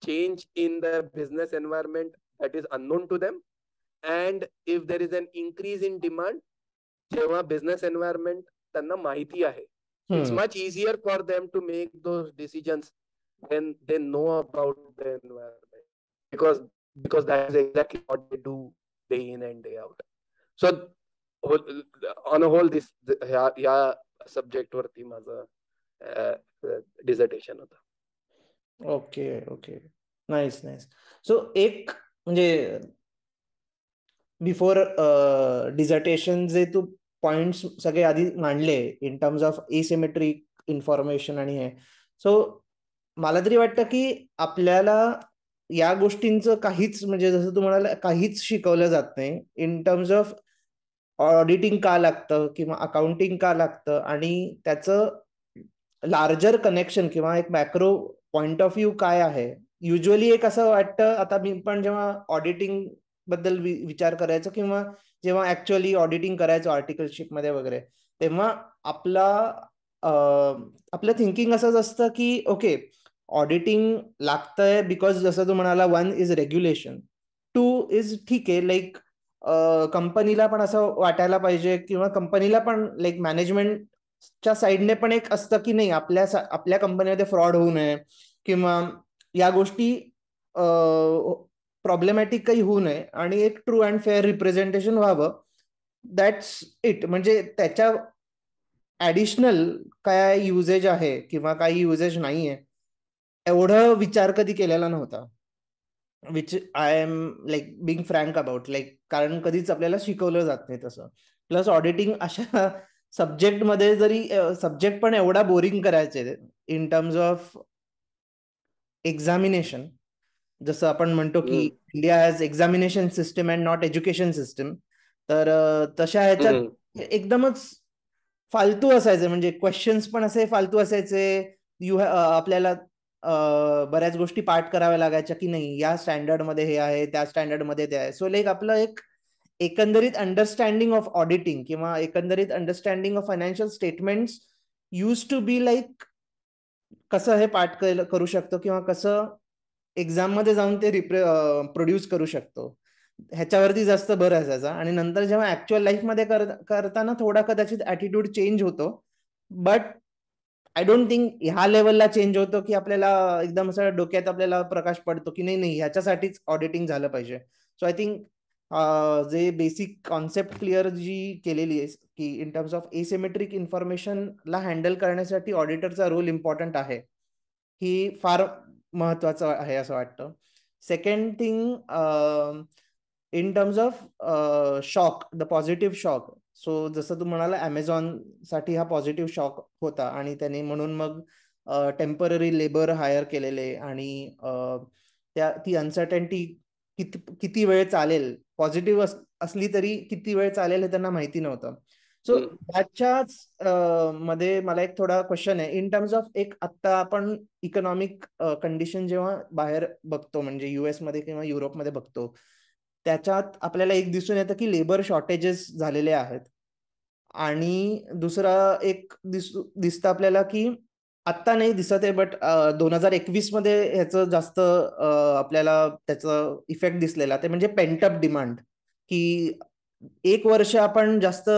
change in the business environment that is unknown to them, and if there is an increase in demand जेव्हा business environment त्यांना माहिती आहे. It's much easier for them to make those decisions when they know about the environment, because that is exactly what they do day in and day out. So on a whole this ह्या subject वरती माझं dissertation होतं. Okay okay, nice nice. So एक म्हणजे before dissertation जे तू points सगळे आधी मांडले in terms of asymmetric information आणि हे, सो मला तरी वाटतं की आपल्याला या गोष्टींचं काहीच म्हणजे जसं तू म्हणाला काहीच शिकवलं जात नाही इन टर्म्स ऑफ ऑडिटिंग का लागतं किंवा अकाउंटिंग का लागतं आणि त्याचं लार्जर कनेक्शन किंवा एक मॅक्रो पॉइंट ऑफ व्ह्यू काय आहे. युजली एक असं वाटतं, आता मी पण जेव्हा ऑडिटिंग बद्दल विचार करायचो किंवा जेव्हा ऍक्च्युअली ऑडिटिंग करायचो आर्टिकलशिप मध्ये वगैरे, तेव्हा आपलं थिंकिंग असंच असतं की ओके ऑडिटिंग लागतंय बिकॉज जसं तू म्हणाला, one is regulation, two is ठीक आहे लाईक कंपनीला पण असं वाटायला पाहिजे किंवा कंपनीला पण लाईक मॅनेजमेंटच्या साईडने पण एक असतं की नाही आपल्या कंपनीमध्ये फ्रॉड होऊ नये किंवा या गोष्टी प्रॉब्लेमॅटिक काही होऊ नये आणि एक ट्रू अँड फेअर रिप्रेझेंटेशन व्हावं. That's it. म्हणजे त्याच्या ऍडिशनल काय युजेज आहे किंवा काही युजेज नाहीये एवढं विचार कधी केलेला नव्हता, which I am like being frank about, like कारण कधीच आपल्याला शिकवलं जात नाही तसं. प्लस ऑडिटिंग अशा सब्जेक्ट मध्ये जरी सब्जेक्ट पण एवढा बोरिंग करायचे इन टर्म्स ऑफ एक्झामिनेशन, जसं आपण म्हणतो की India has examination system and not education system, तर तशा ह्याच्यात एकदमच फालतू असायचे. म्हणजे क्वेश्चन्स पण असे फालतू असायचे. आपल्याला बऱ्याच गोष्टी पाठ कराव्या लागायच्या की नाही या स्टँडर्ड मध्ये हे आहे, त्या स्टँडर्ड मध्ये ते आहे. सो लाईक आपलं एक एकंदरीत अंडरस्टँडिंग ऑफ ऑडिटिंग किंवा एकंदरीत understanding of financial statements use to be like कसं हे पाठ करू शकतो किंवा कसं एक्झाम मध्ये जाऊन ते प्रोड्यूस करू शकतो ह्याच्यावरती जास्त भर असायचा. आणि नंतर जेव्हा ऍक्च्युअल लाईफ मध्ये करताना थोडा कदाचित ऍटिट्यूड चेंज होतो, बट आय डोंट थिंक ह्या लेवलला चेंज होतो की आपल्याला एकदम असं डोक्यात आपल्याला प्रकाश पडतो की नाही ह्याच्यासाठीच ऑडिटिंग झालं पाहिजे. सो आय थिंक जे बेसिक कॉन्सेप्ट क्लिअर जी केलेली आहे की इन टर्म्स ऑफ एसिमेट्रिक इन्फॉर्मेशनला हँडल करण्यासाठी ऑडिटरचा रोल इम्पॉर्टंट आहे, ही फार महत्वाचं आहे असं वाटतं. Second thing in terms of shock, the positive shock. So जसं तू म्हणाला अमेझॉन साठी हा पॉझिटिव्ह शॉक होता आणि त्याने म्हणून मग टेम्पररी लेबर हायर केलेले आणि ती अनसर्टन्टी किती वेळ चालेल, पॉझिटिव्ह असली तरी किती वेळ चालेल हे त्यांना माहिती नव्हतं. सो त्याच्याच मध्ये मला एक थोडा क्वेश्चन आहे इन टर्म्स ऑफ एक आता आपण इकॉनॉमिक कंडिशन जेव्हा बाहेर बघतो म्हणजे US मध्ये किंवा युरोपमध्ये बघतो त्याच्यात आपल्याला एक दिसून येतं की लेबर शॉर्टेजेस झालेले आहेत आणि दुसरा एक दिसतं आपल्याला की आत्ता नाही दिसत आहे बट 2021 मध्ये ह्याचं जास्त आपल्याला त्याचा इफेक्ट दिसलेला ते म्हणजे पेंटअप डिमांड की एक वर्ष आपण जास्त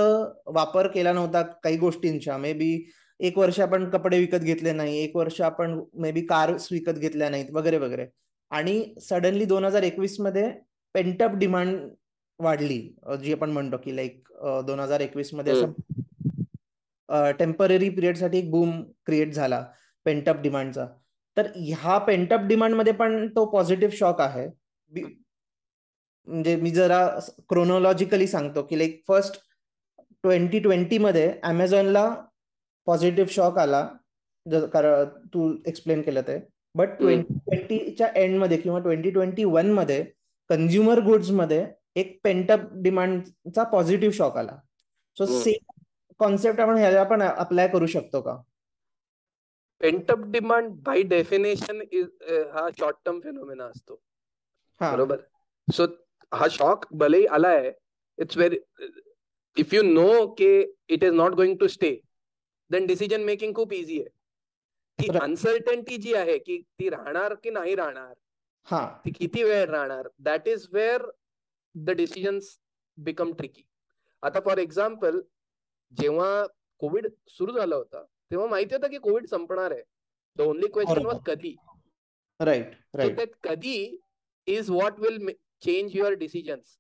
वापर केला नव्हता काही गोष्टींचा मे बी एक वर्ष आपण कपडे विकत घेतले नाही एक वर्ष आपण मे बी कार विकत घेतल्या नाहीत वगैरे वगैरे आणि सडनली 2021 मध्ये पेंटअप डिमांड वाढली जी आपण म्हणतो की लाईक 2021 मध्ये असं टेम्पररी पिरियडसाठी एक बूम क्रिएट झाला पेंटअप डिमांडचा तर ह्या पेंटअप डिमांड मध्ये पण तो पॉझिटिव्ह शॉक आहे म्हणजे मी जरा क्रोनॉलॉजिकली सांगतो की लाईक फर्स्ट 2020 मध्ये अमेझॉनला पॉझिटिव्ह शॉक आला कारण तू एक्सप्लेन केलं ते बट 2020च्या एंड मध्ये किंवा 2021 मध्ये कन्झ्युमर गुड्स मध्ये एक पेंटअप डिमांडचा पॉझिटिव्ह शॉक आला सो सेम कॉन्सेप्ट आपण ह्याला पण अप्लाय करू शकतो का पेंटअप डिमांड बाय डेफिनेशन हा शॉर्ट टर्म फिनोमेना असतो बरोबर सो हा शॉक भलेही आलाय it's very if you know की it is not going to stay then decision making खूप इझी आहे ती अनसर्टन्टी जी आहे की ती राहणार की नाही राहणार ती किती वेळ राहणार that is where the decisions become tricky आता फॉर एक्झाम्पल जेव्हा कोविड सुरू झाला होता तेव्हा माहिती होतं की कोविड संपणार आहे द ओनली क्वेश्चन वॉज कधी राईट सो दॅट कधी is what will change your decisions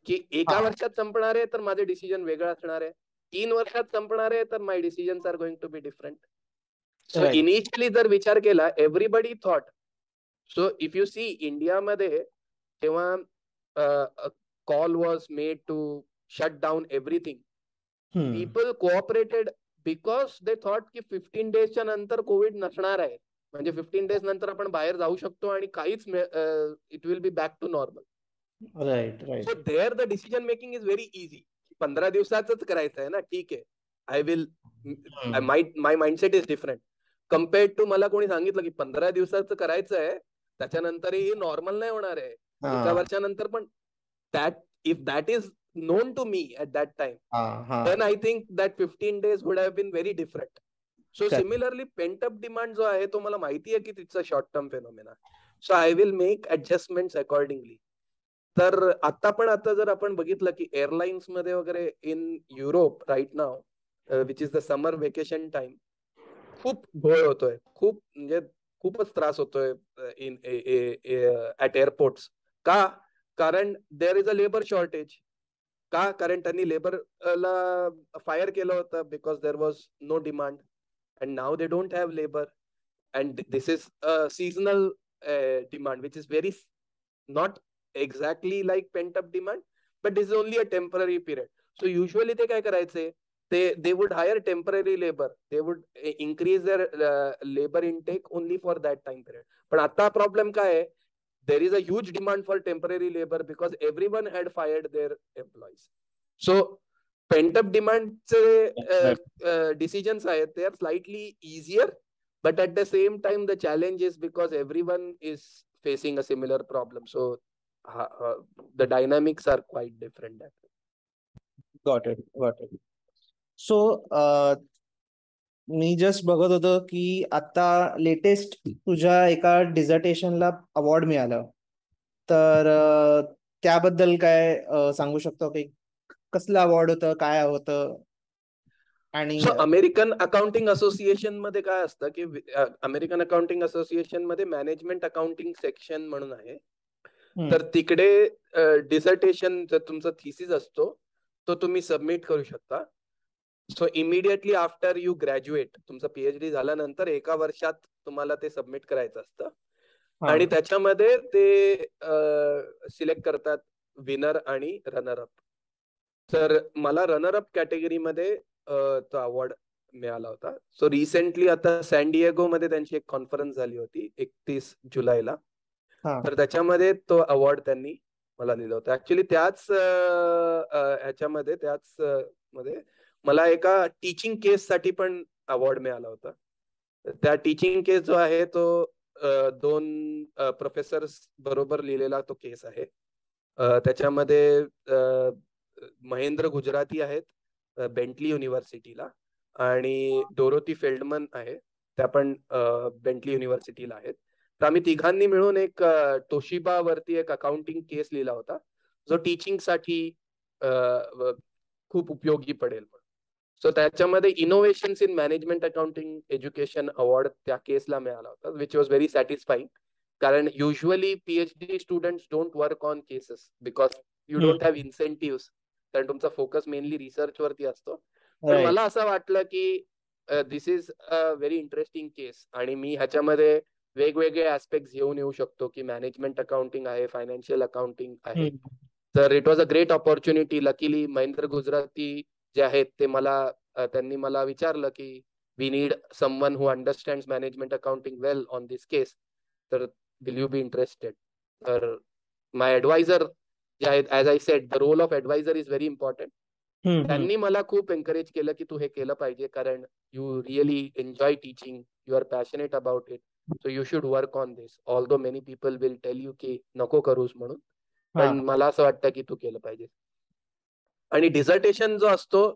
की एका वर्षात संपणार आहे तर माझे डिसिजन वेगळं असणार आहे 3 वर्षात संपणार आहे तर my decisions are going to be different so initially जर विचार केला everybody thought so if you see इंडियामध्ये जेव्हा call was made to shut down everything people cooperated because they thought की 15 डेजच्या नंतर कोविड नसणार आहे म्हणजे 15 डेज नंतर आपण बाहेर जाऊ शकतो आणि काहीच it will be back to normal right so there the decision making is very easy 15 दिवसाच करायचं आहे ना ठीक आहे I will my mindset is different compared to मला कोणी सांगितलं की 15 दिवसाचं करायचं आहे त्याच्यानंतरही नॉर्मल नाही होणार आहे एका वर्षानंतर पण if that is known to me at that time then I think that 15 days would have been very different so similarly pent up demand जो आहे तो मला माहिती आहे की तिचा short term phenomena so I will make adjustments accordingly तर आता जर आपण बघितलं की एअरलाइन्स मध्ये वगैरे in Europe right now which is the summer vacation time खूप घोळ होतोय खूप म्हणजे खूपच त्रास होतोय इन ऍट एअरपोर्ट्स का कारण there is a labour shortage का कारण त्यांनी लेबरला फायर केलं होतं because there was no demand and now they don't have labour and this is seasonal demand which is very not exactly like pent up demand but this is only a temporary period so usually they काय करायचे they would hire temporary labor they would increase their labor intake only for that time period पण आता problem काय आहे there is a huge demand for temporary labor because everyone had fired their employees so pent up demand चे decisions आहेत they are slightly easier but at the same time the challenge is because everyone is facing a similar problem so the dynamics are quite different. Got it. So me just बघत होतो की आता latest तुझ्या एका डिझर्टेशनला award मिळाला तर त्याबद्दल काय सांगू शकतो की कसलं अवॉर्ड होतं काय होतं आणि अमेरिकन अकाउंटिंग असोसिएशन मध्ये काय असतं की अमेरिकन अकाउंटिंग असोसिएशन मध्ये मॅनेजमेंट अकाउंटिंग सेक्शन म्हणून आहे तर तिकडे डिसर्टेशन जर तुमचा थिसिस असतो तो तुम्ही सबमिट करू शकता so immediately after you graduate तुमचं पीएचडी झाल्यानंतर एका वर्षात तुम्हाला ते सबमिट करायचं असतं आणि त्याच्यामध्ये ते सिलेक्ट करतात विनर आणि रनर अप तर मला रनर अप कॅटेगरीमध्ये तो अवॉर्ड मिळाला होता सो रिसेंटली आता सॅन डिएगो मध्ये त्यांची एक कॉन्फरन्स झाली होती 31 जुलैला तर त्याच्यामध्ये तो अवॉर्ड त्यांनी मला दिला होता ऍक्च्युली त्याच मध्ये मला एका टीचिंग केस साठी पण अवॉर्ड मिळाला होता. त्या टीचिंग केस जो आहे तो 2 प्रोफेसर्स बरोबर लिहिलेला तो केस आहे. त्याच्यामध्ये महेंद्र गुजराती आहेत बेंटली युनिव्हर्सिटीला, आणि डोरोथी फेल्डमन आहे, त्या पण बेंटली युनिव्हर्सिटीला आहेत. तर आम्ही तिघांनी मिळून एक तोशिबा वरती एक अकाउंटिंग केस लिहिला होता, जो टीचिंग साठी खूप उपयोगी पडेल. सो त्याच्यामध्ये innovations in management accounting education award त्या केसला मिळाला होता, विच वॉज व्हेरी सॅटिस्फाईंग. कारण usually PhD students don't work on cases because you don't have incentive, कारण तुमचा फोकस मेनली रिसर्च वरती असतो. पण मला असं वाटलं की this is a very interesting case, आणि मी ह्याच्यामध्ये वेगवेगळे ऍस्पेक्ट घेऊन येऊ शकतो की मॅनेजमेंट अकाउंटिंग आहे, फायनान्शियल अकाउंटिंग आहे. तर it was a great opportunity. Luckily Mahendra Gujarati जे आहेत ते त्यांनी मला विचारलं की we need someone who understands management accounting well on this case, तर विल यू बी इंटरेस्टेड. तर माय ऍडवायझर जे आहेत, as I said, the role of advisor is very important. त्यांनी मला खूप एनकरेज केलं की तू हे केलं पाहिजे, कारण you really enjoy teaching, you are passionate about it, so you should work on this. Although many people will tell you की नको करूस म्हणून, पण मला असं वाटतं की तू केलं पाहिजे. आणि डिझर्टेशन जो असतो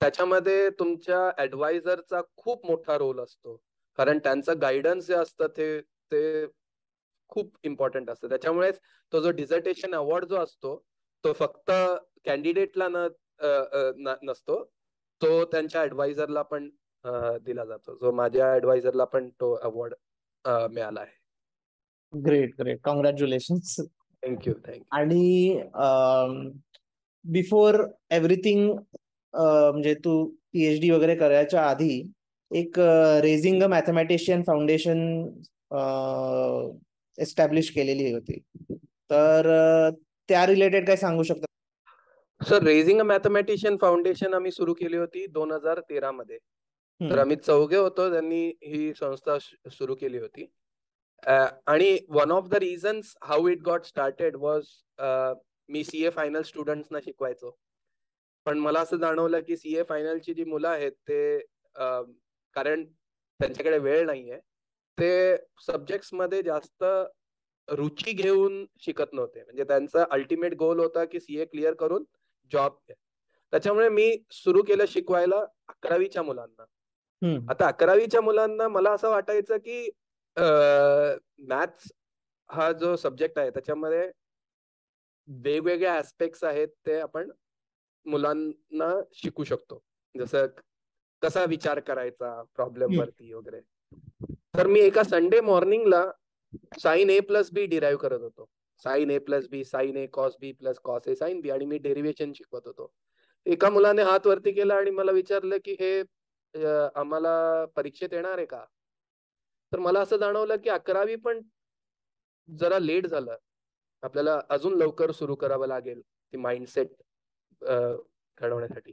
त्याच्यामध्ये तुमच्या ऍडवायझरचा खूप मोठा रोल असतो, कारण त्यांचं गायडन्स जे असतं ते खूप इम्पॉर्टंट असतं. त्याच्यामुळेच तो जो डिझर्टेशन अवॉर्ड जो असतो तो फक्त कॅन्डिडेटला नसतो, तो त्यांच्या ऍडवायझरला पण दिला जातो. जो माझ्या ऍडवायझरला पण तो अवॉर्ड मिळाला आहे. Great great, congratulations. थँक्यू. आणि बिफोर एव्हरीथिंग, म्हणजे तू पीएचडी वगैरे करायच्या आधी एक raising a mathematician foundation establish केलेली होती, तर त्या रिलेटेड काय सांगू शकता? Sir, raising a mathematician foundation आम्ही सुरू केली होती 2013 मध्ये. तर आम्ही 4 होतो त्यांनी ही संस्था सुरू केली होती. आणि one of the reasons how it got started was, मी सीए फायनल स्टुडंट्सना शिकवायचो. पण मला असं जाणवलं की सीए फायनलची जी मुलं आहेत ते कारण त्यांच्याकडे वेळ नाहीये, ते सब्जेक्ट्स मध्ये जास्त रुची घेऊन शिकत नव्हते. म्हणजे त्यांचा अल्टिमेट गोल होता की सीए क्लिअर करून जॉब. त्याच्यामुळे मी सुरू केलं शिकवायला 11वीच्या मुलांना. आता 11वीच्या मुलांना मला असं वाटायचं की मॅथ्स हा जो सब्जेक्ट आहे त्याच्यामध्ये वेगवेगळे ऍस्पेक्ट्स आहेत, ते आपण मुलांना शिकू शकतो, जसं कसा विचार करायचा प्रॉब्लेम वरती वगैरे. तर मी एका संडे मॉर्निंगला साइन ए प्लस बी डिराईव्ह करत होतो. Sign A plus B, sign A cos B plus cos A sine B, आणि मी डेरिव्हेशन शिकवत होतो. एका मुलाने हात वरती केला आणि मला विचारलं की हे आम्हाला परीक्षेत येणार आहे का? तर मला असं जाणवलं की 11वी पण जरा लेट झालं, आपल्याला अजून लवकर सुरू करावं लागेल ती माइंडसेट घडवण्यासाठी.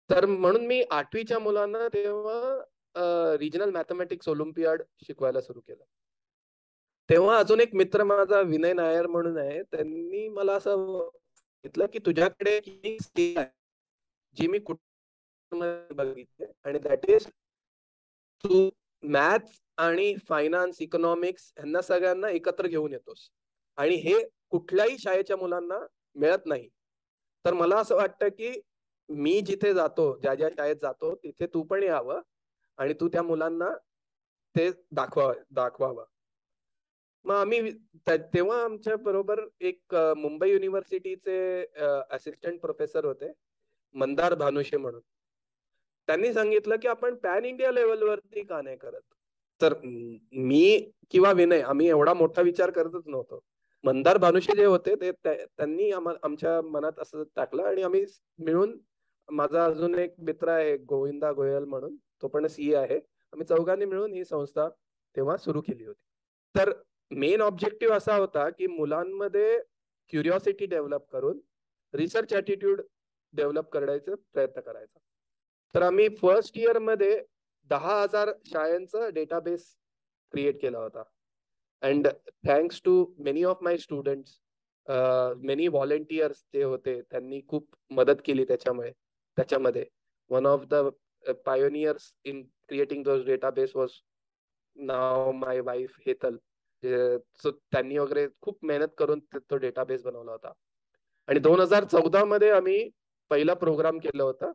तर म्हणून मी 8वीच्या मुलांना तेव्हा रिजनल मॅथमॅटिक्स ऑलिम्पियाड शिकवायला सुरू केलं. तेव्हा अजून एक मित्र माझा विनय नायर म्हणून आहे, त्यांनी मला असं सांगितलं की तुझ्याकडे स्किल आहे जी मी कुठे बघितली, आणि दॅट इज तू मॅथ्स आणि फायनान्स, इकॉनॉमिक्स ह्यांना सगळ्यांना एकत्र घेऊन येतोस, आणि हे कुठल्याही शाळेच्या मुलांना मिळत नाही. तर मला असं वाटतं की मी जिथे जातो, ज्या ज्या शाळेत जातो, तिथे तू पण यावं आणि तू त्या मुलांना ते दाखवावं. मग आम्ही तेव्हा आमच्या बरोबर एक मुंबई युनिव्हर्सिटीचे असिस्टंट प्रोफेसर होते, मंदार भानुशे म्हणून. त्यांनी सांगितलं की आपण पॅन इंडिया लेवलवरती का नाही करत. तर मी किंवा विनय आम्ही एवढा मोठा विचार करतच नव्हतो. मंदार भानुशे जे होते ते त्यांनी आमच्या मनात असं टाकलं, आणि आम्ही मिळून, माझा अजून एक मित्र आहे गोविंदा गोयल म्हणून, तो पण सीए आहे, आम्ही चौघांनी मिळून ही संस्था तेव्हा सुरू केली होती. तर मेन ऑब्जेक्टिव्ह असा होता की मुलांमध्ये क्युरिओसिटी डेव्हलप करून रिसर्च ऍटिट्यूड डेव्हलप करण्याचा प्रयत्न करायचा. तर आम्ही फर्स्ट इयर मध्ये 10,000 शाळांचा डेटाबेस क्रिएट केला होता. And thanks to many of my students, many volunteers जे होते त्यांनी खूप मदत केली त्याच्यामध्ये. one of the pioneers in creating those database was now my wife Hetal. So त्यांनी वगैरे खूप मेहनत करून तो डेटाबेस बनवला होता. आणि 2014 मध्ये आम्ही पहिला प्रोग्राम केला होता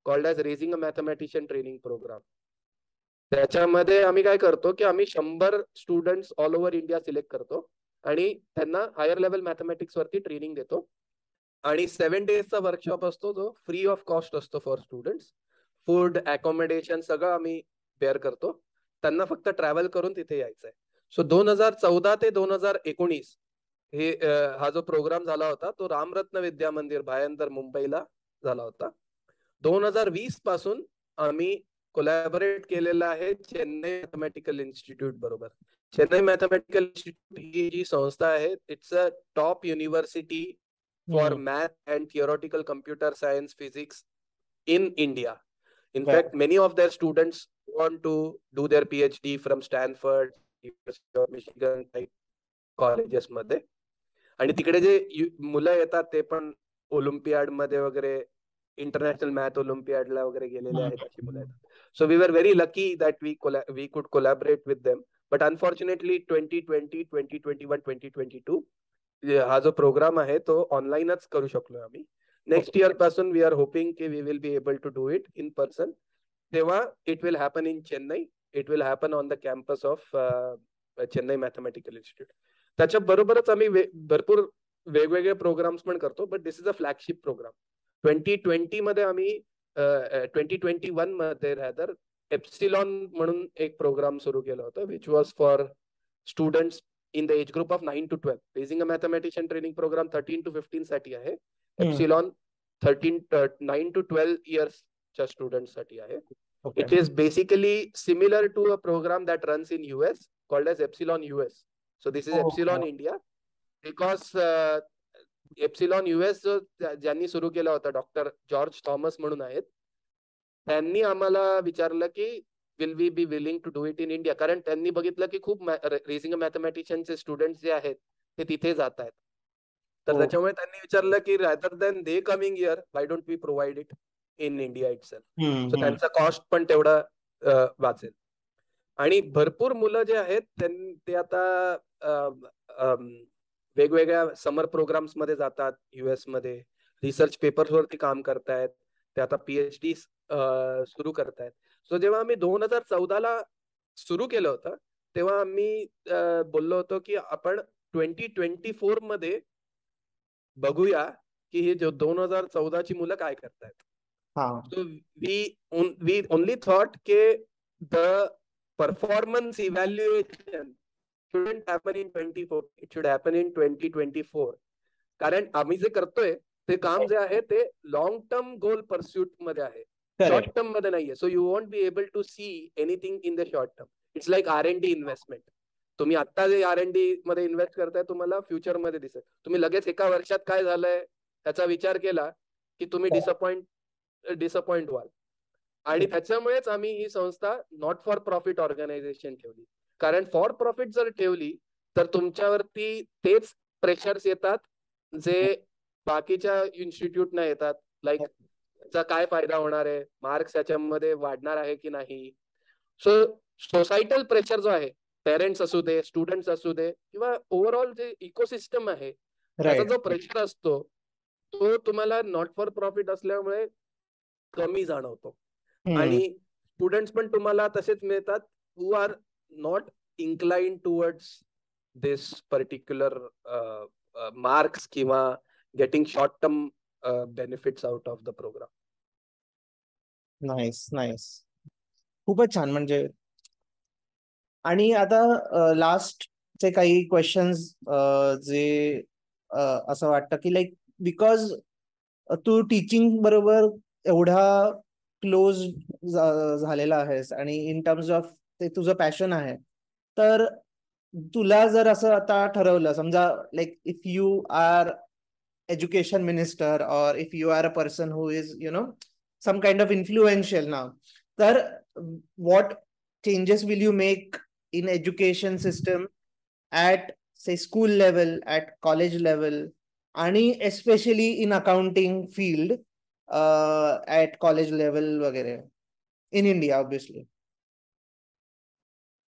called as raising a mathematician training programme. त्याच्यामध्ये आम्ही काय करतो की आम्ही 100 students all over India select करतो आणि त्यांना हायर लेवल मॅथमॅटिक्स वरती ट्रेनिंग देतो. आणि 7 डेजचा वर्कशॉप असतो जो फ्री ऑफ कॉस्ट असतो फॉर स्टुडंट्स. फूड, अकोमोडेशन सगळं आम्ही बेअर करतो. त्यांना फक्त ट्रॅव्हल करून तिथे यायचंय. सो 2014 ते 2019 हे हा जो प्रोग्राम झाला होता तो रामरत्न विद्या मंदिर भायंदर मुंबईला झाला होता. 2020 पासून आम्ही कोलॅबोरेट केलेला आहे चेन्नई मॅथमॅटिकल इन्स्टिट्यूट बरोबर. चेन्नई मॅथमॅटिकल इन्स्टिट्यूट ही जी संस्था आहे it's a top university for math and theoretical computer science physics in India. In fact, many of their students want to do their PhD from Stanford, University of Michigan type colleges मध्ये. आणि तिकडे जे मुलं येतात ते पण ओलिम्पियाड मध्ये वगैरे इंटरनॅशनल मॅथ ओलिम्पियाडला वगैरे गेलेले आहेत अशी मुलं आहेत. So we were very lucky that we could collaborate with them. But unfortunately 2020, 2021, 2022 हा जो प्रोग्राम आहे तो ऑनलाईनच करू शकलो आम्ही. नेक्स्ट इयर पासून वी आर होपिंग की we will be able to do it in person. तेव्हा it will happen in Chennai. It will happen on the campus of Chennai mathematical institute. त्याच्या बरोबरच आम्ही भरपूर वेगवेगळे प्रोग्राम्स पण करतो. But this is a flagship program. 2020 मध्ये आम्ही 2021 मध्ये रॅदर एप्सिलॉन म्हणून एक प्रोग्राम सुरू केला होता which was for students in the age group of 9 to 12. Raising a mathematician training program 13 to 15 साठी आहे. Epsilon 9 to 12 years च्या स्टुडंट साठी आहे. It is basically similar to a program that runs in US called as Epsilon US. So this is Epsilon India because Epsilon US जो ज्यांनी सुरू केला होता डॉक्टर जॉर्ज थॉमस म्हणून आहेत. त्यांनी आम्हाला विचारलं की will we be willing to do it in India. कारण त्यांनी बघितलं की खूप रेझिंग अ मॅथमॅटिशियनचे स्टुडंट्स जे आहेत ते तिथे जात आहेत. तर त्याच्यामुळे त्यांनी विचारलं की rather than they coming here why don't we provide it in India itself. So त्यांचा कॉस्ट पण तेवढा वाचेल. आणि भरपूर मुलं जे आहेत ते आता वेगवेगळ्या समर प्रोग्राम्स मध्ये जातात. US मध्ये रिसर्च पेपर्स वरती काम करतायत. ते आता PhD सुरू करतायत. सो जेव्हा आम्ही 2014 सुरू केलं होतं तेव्हा आम्ही बोललो होतो की आपण 2024 मध्ये बघूया की हे 2014 मुलं काय करतायत. सो वी ओनली थॉट के the performance evaluation shouldn't happen in 24. It should happen in 2024. कारण आम्ही जे करतोय ते काम जे आहे ते लॉंग टर्म गोल परस्यूट मध्ये आहे. शॉर्ट टर्म मध्ये नाहीये. So you won't be able to see anything in the short term. It's like R&D investment. तुम्ही आता जे R&D मध्ये इन्व्हेस्ट करताय तुम्हाला फ्युचर मध्ये दिसेल. तुम्ही लगेच एका वर्षात काय झालंय त्याचा विचार केला की तुम्ही डिसअपॉइंट व्हाल. आणि त्याच्यामुळेच आम्ही ही संस्था नॉट फॉर प्रॉफिट ऑर्गनायझेशन ठेवली. कारण फॉर प्रॉफिट जर ठेवली तर तुमच्यावरती तेच प्रेशर्स येतात जे बाकीच्या इन्स्टिट्यूटना येतात. लाईक त्याचा काय फायदा होणार आहे, मार्क्स याच्यामध्ये वाढणार आहे की नाही. सो सोसायटल प्रेशर जो आहे पेरेंट्स असू दे, स्टुडंट्स असू दे किंवा ओव्हरऑल जे इकोसिस्टम आहे त्याचा जो प्रेशर असतो तो तुम्हाला नॉट फॉर प्रॉफिट असल्यामुळे कमी जाणवतो. आणि स्टुडंट्स पण तुम्हाला तसेच मिळतात who are not inclined towards this particular marks किंवा getting short term benefits out of the program. Nice. खूपच छान. म्हणजे आणि आता लास्ट चे काही क्वेश्चन्स जे असं वाटतं की लाईक बिकॉज तू टीचिंग बरोबर एवढा क्लोज झालेला आहेस आणि इन टर्म्स ऑफ ते तुझं पॅशन आहे. तर तुला जर असं आता ठरवलं समजा like if you are education minister or if you are a person who is some kind of influential now, then what changes will you make in education system at say school level, at college level, and especially in accounting field at college level वगैरे in India obviously?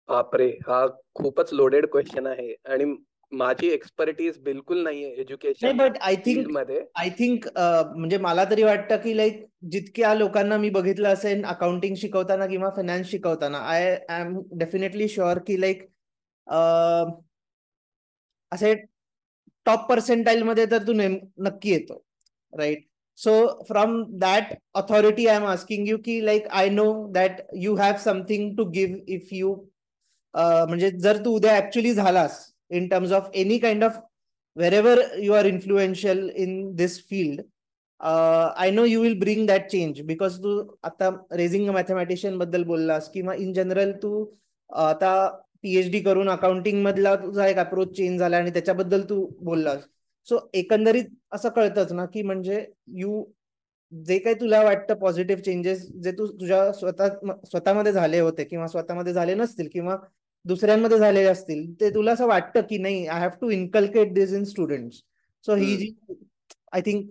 बापरे, हा खूपच loaded question आहे आणि माझी expertise बिलकुल नाहीये नाही, education but I field think मध्ये. म्हणजे मला तरी वाटतं की लाईक जितक्या लोकांना मी बघितलं असेल अकाउंटिंग शिकवताना किंवा फायनान्स शिकवताना, आय एम डेफिनेटली शुअर की लाईक असे टॉप पर्सेंटाईल मध्ये तर तू नक्की येतो, right? So from that authority I am asking you की like I know that you have something to give if you, म्हणजे जर तू उद्या ऍक्च्युली झालास in terms of any kind of wherever you are influential in this field, I know you will bring that change because तू आता raising mathematician बद्दल बोललास किंवा in general तू आता पीएचडी करून अकाउंटिंग मधला तुझा एक अप्रोच चेंज झाला आणि त्याच्याबद्दल तू बोललास. सो एकंदरीत असं कळतंच ना की म्हणजे यू जे काही तुला वाटतं पॉझिटिव्ह चेंजेस जे तू तुझ्या स्वतःमध्ये झाले होते किंवा स्वतःमध्ये झाले नसतील किंवा दुसऱ्यांमध्ये झालेले असतील, ते तुला असं वाटतं की नाही I have to inculcate this in students. So ही जी आय थिंक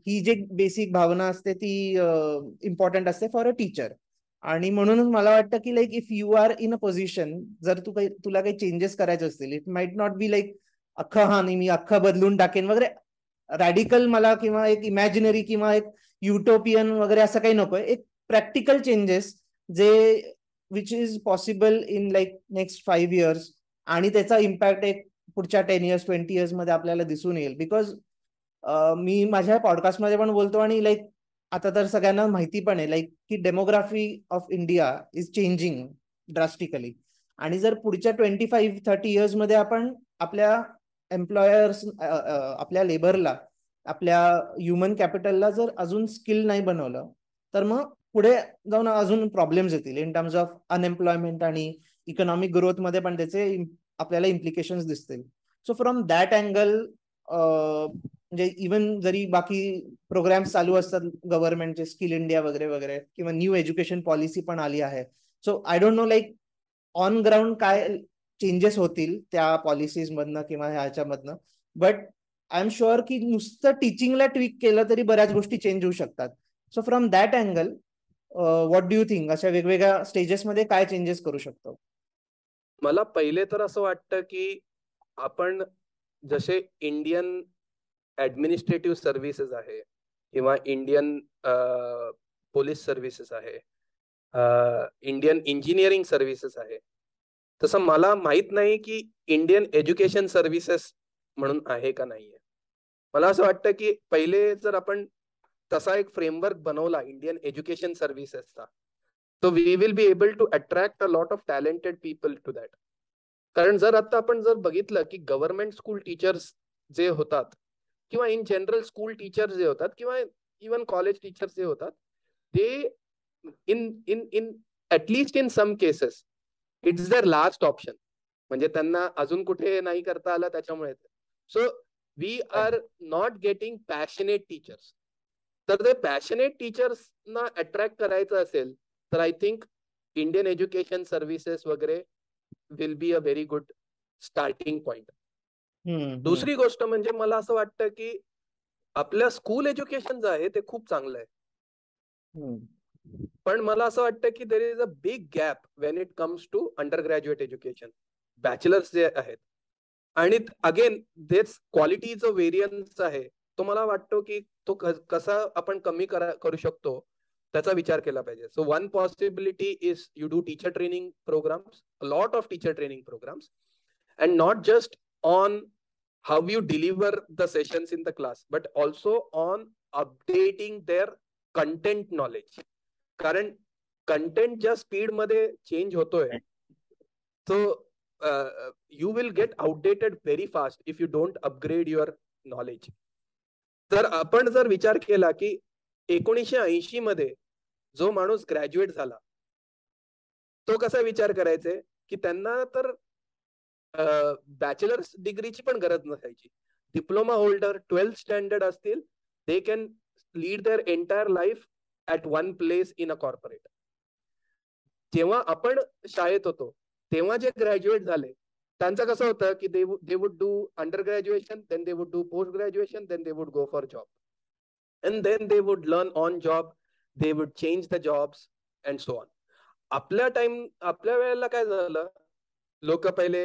ही जी बेसिक भावना असते ती इम्पॉर्टंट असते फॉर अ टीचर. आणि म्हणूनच मला वाटतं की like if you are in a position, जर तुला काही चेंजेस करायचे असतील, it might not be like अख्खं हा नाही मी अख्खं बदलून टाकेन वगैरे रॅडिकल मला किंवा एक इमॅजिनरी किंवा एक युटोपियन वगैरे असं काही नकोय. एक प्रॅक्टिकल चेंजेस जे which is possible in like next 5 years, आणि त्याचा इम्पॅक्ट एक पुढच्या 10 years 20 years मध्ये आपल्याला दिसून येईल. बिकॉज मी माझ्या पॉडकास्टमध्ये पण बोलतो आणि लाईक आता तर सगळ्यांना माहिती पण आहे लाईक की demography of India is changing drastically. आणि जर पुढच्या 25-30 years मध्ये आपण आपल्या एम्प्लॉयर्स, आपल्या लेबरला, आपल्या ह्युमन कॅपिटलला जर अजून स्किल नाही बनवलं, तर मग पुढे जाऊन अजून प्रॉब्लेम्स येतील इन टर्म्स ऑफ अनएम्प्लॉयमेंट आणि इकॉनॉमिक ग्रोथ मध्ये पण त्याचे आपल्याला इम्प्लिकेशन्स दिसतील. सो फ्रॉम दॅट अँगल म्हणजे इवन जरी बाकी प्रोग्राम्स चालू असतात गव्हर्नमेंटचे, स्किल इंडिया वगैरे वगैरे, किंवा न्यू एज्युकेशन पॉलिसी पण आली आहे. So I don't know like on ground काय चेंजेस होतील त्या पॉलिसीज मधनं किंवा ह्याच्यामधनं, बट आय एम शुअर की नुसतं टीचिंगला ट्विक केलं तरी बऱ्याच गोष्टी चेंज होऊ शकतात. So from that angle what do you think, अशा वेगवेगळ्या स्टेजेसमध्ये काय चेंजेस करू शकतो? मला पहिले तर असं वाटतं की आपण जसे इंडियन ऍडमिनिस्ट्रेटिव्ह सर्व्हिसेस आहे किंवा इंडियन पोलीस सर्व्हिसेस आहे, इंडियन इंजिनिअरिंग सर्व्हिसेस आहे, तसं मला माहित नाही की इंडियन एज्युकेशन सर्व्हिसेस म्हणून आहे का नाहीये. मला असं वाटतं की पहिले जर आपण तसा एक फ्रेमवर्क बनवला इंडियन एज्युकेशन सर्व्हिसेसचा, तो we will be able to attract a lot of talented people to that. कारण जर आता आपण जर बघितलं की गव्हर्नमेंट स्कूल टीचर्स जे होतात किंवा इन जनरल स्कूल टीचर्स जे होतात किंवा इवन कॉलेज टीचर्स जे होतात, ते in in in atleast in some cases it's their last option. म्हणजे त्यांना अजून कुठे नाही करता आलं त्याच्यामुळे. So we are not getting passionate teachers. तर ते पॅशनेट टीचर्सना अट्रॅक्ट करायचं असेल तर I think Indian education services वगैरे will be a very good starting point. दुसरी गोष्ट म्हणजे मला असं वाटतं की आपलं स्कूल एज्युकेशन जे आहे ते खूप चांगलं आहे, पण मला असं वाटतं की there is a big gap when it comes to under graduate education, bachelors जे आहेत. आणि अगेन देच क्वालिटीचं व्हेरियन्स आहे, तो मला वाटतो की तो कसा आपण कमी करू शकतो त्याचा विचार केला पाहिजे. So one possibility is you do teacher training programmes, lot of teacher training programmes, and not just on how you deliver the sessions in the class, but also on updating their content knowledge. कारण content ज्या speed मध्ये change होतोय, so you will get outdated very fast if you don't upgrade your knowledge. तर आपण जर विचार केला की 1980 मध्ये जो माणूस ग्रॅज्युएट झाला तो कसा विचार करायचे की त्यांना तर बॅचलर्स डिग्रीची पण गरज नसायची. डिप्लोमा होल्डर 12th स्टँडर्ड असतील, they can lead their entire life at one place in a corporate. जेव्हा आपण शाळेत होतो तेव्हा जे ग्रॅज्युएट झाले त्यांचं कसं होतं की they would do under graduation, then they would do post graduation, then they would go for job. and then they would learn on job, they would change the jobs and so on. आपल्या वेळेला काय झालं, लोक पहिले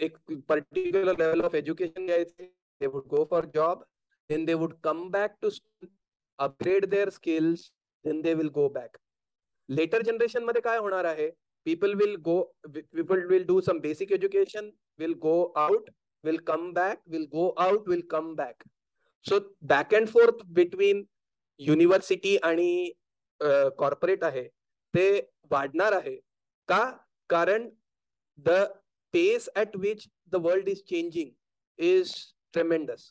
एक particular level of education घ्यायचे, they would go for job, then they would come back to school, upgrade their skills, then they will go back. Later generation मध्ये काय होणार आहे, people will do some basic education, will go out, will come back, will go out, will come back. So back and forth between university आणि corporate आहे ते वाढणार आहे का, कारण the pace at which the world is changing is tremendous.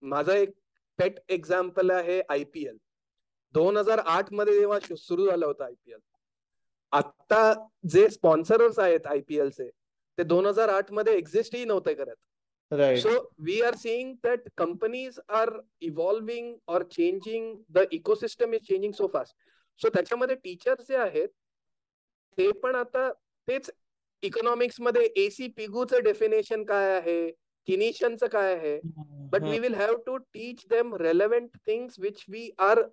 माझा एक पेट example आहे IPL. 2008 मध्ये जेव्हा सुरू झालं होतं IPL, आता जे स्पॉन्सर्स आहेत IPL चे ते 2008 मध्ये एक्झिस्टही नव्हते करत. Right. So we are seeing that companies are evolving or changing, the ecosystem is changing so fast. So त्याच्यामध्ये टीचर्स जे आहेत ते पण आता तेच इकॉनॉमिक्स मध्ये AC पिगूचं डेफिनेशन काय आहे, किनिशनचं काय आहे, but we will have to teach them relevant things which we are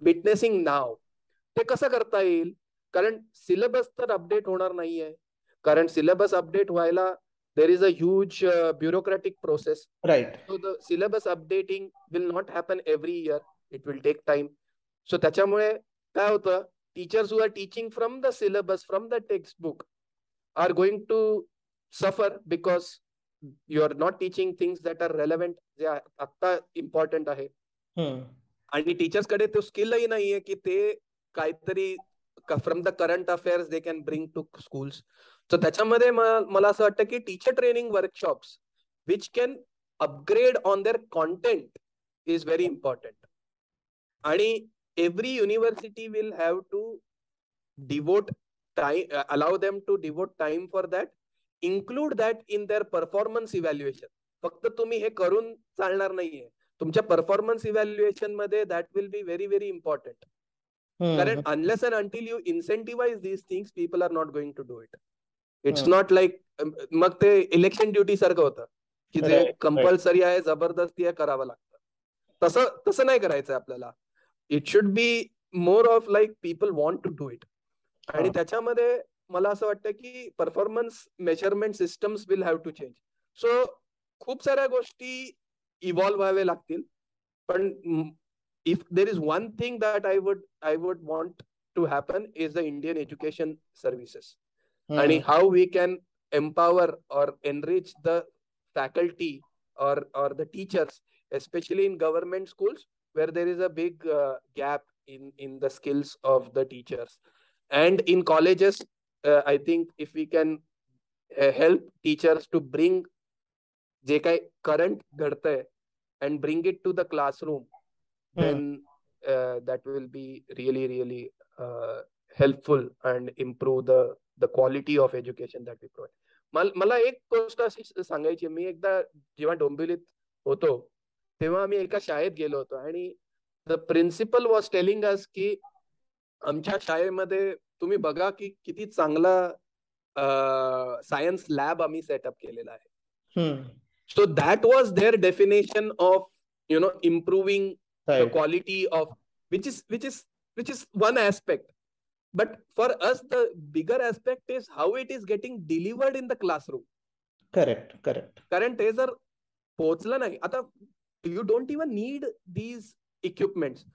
witnessing now. ते कसं करता येईल, कारण सिलेबस तर अपडेट होणार नाहीये, कारण सिलेबस अपडेट व्हायला there is a huge bureaucratic process. Right. So the syllabus updating will not happen every year. It will take time. So त्याच्यामुळे काय होतं, teachers who are teaching from the syllabus, from the textbook are going to suffer because you are not teaching things that are relevant, जे आता important आहे. आणि teachers कडे तो स्किलही नाहीये की ते काहीतरी from the current affairs they can bring to schools. So त्याच्यामध्ये मला असं वाटतं की teacher training workshops which can upgrade on their content is very important. आणि every university will have to devote time, allow them to devote time for that, include that in their performance evaluation. फक्त तुम्ही हे करून चालणार नाहीये, तुमच्या performance evaluation मध्ये that will be very very important. कारण unless and until you incentivize these things, people are not going to do it. It's not like मग ते इलेक्शन ड्युटी सारखं होतं की जे कंपल्सरी आहे, जबरदस्ती आहे, करावं लागतं. तसं नाही करायचं आपल्याला. It should be more of like people want to do it. आणि त्याच्यामध्ये मला असं वाटतं की performance measurement systems will have to change. So खूप साऱ्या गोष्टी इव्हॉल्व्ह व्हावे लागतील. पण if there is one thing that I would want to happen is the Indian education services, and how we can empower or enrich the faculty or the teachers, especially in government schools where there is a big gap in the skills of the teachers. And in colleges, I think if we can help teachers to bring je kai current घडतंय and bring it to the classroom, then that will be really really helpful and improve the quality of education that we provide. मला एक गोष्ट अशी सांगायची, मी एकदा जेव्हा डोंबिवलीत होतो तेव्हा आम्ही एका शाळेत गेलो होतो आणि the principal was telling us की आमच्या शाळेमध्ये तुम्ही बघा की किती चांगला सायन्स लॅब आम्ही सेटअप केलेला आहे. So that was their definition of improving the quality of which is one aspect, but for us the bigger aspect is how it is getting delivered in the classroom. Correct. कारण ते जर पोहोचलं नाही, आता you don't even need these equipments.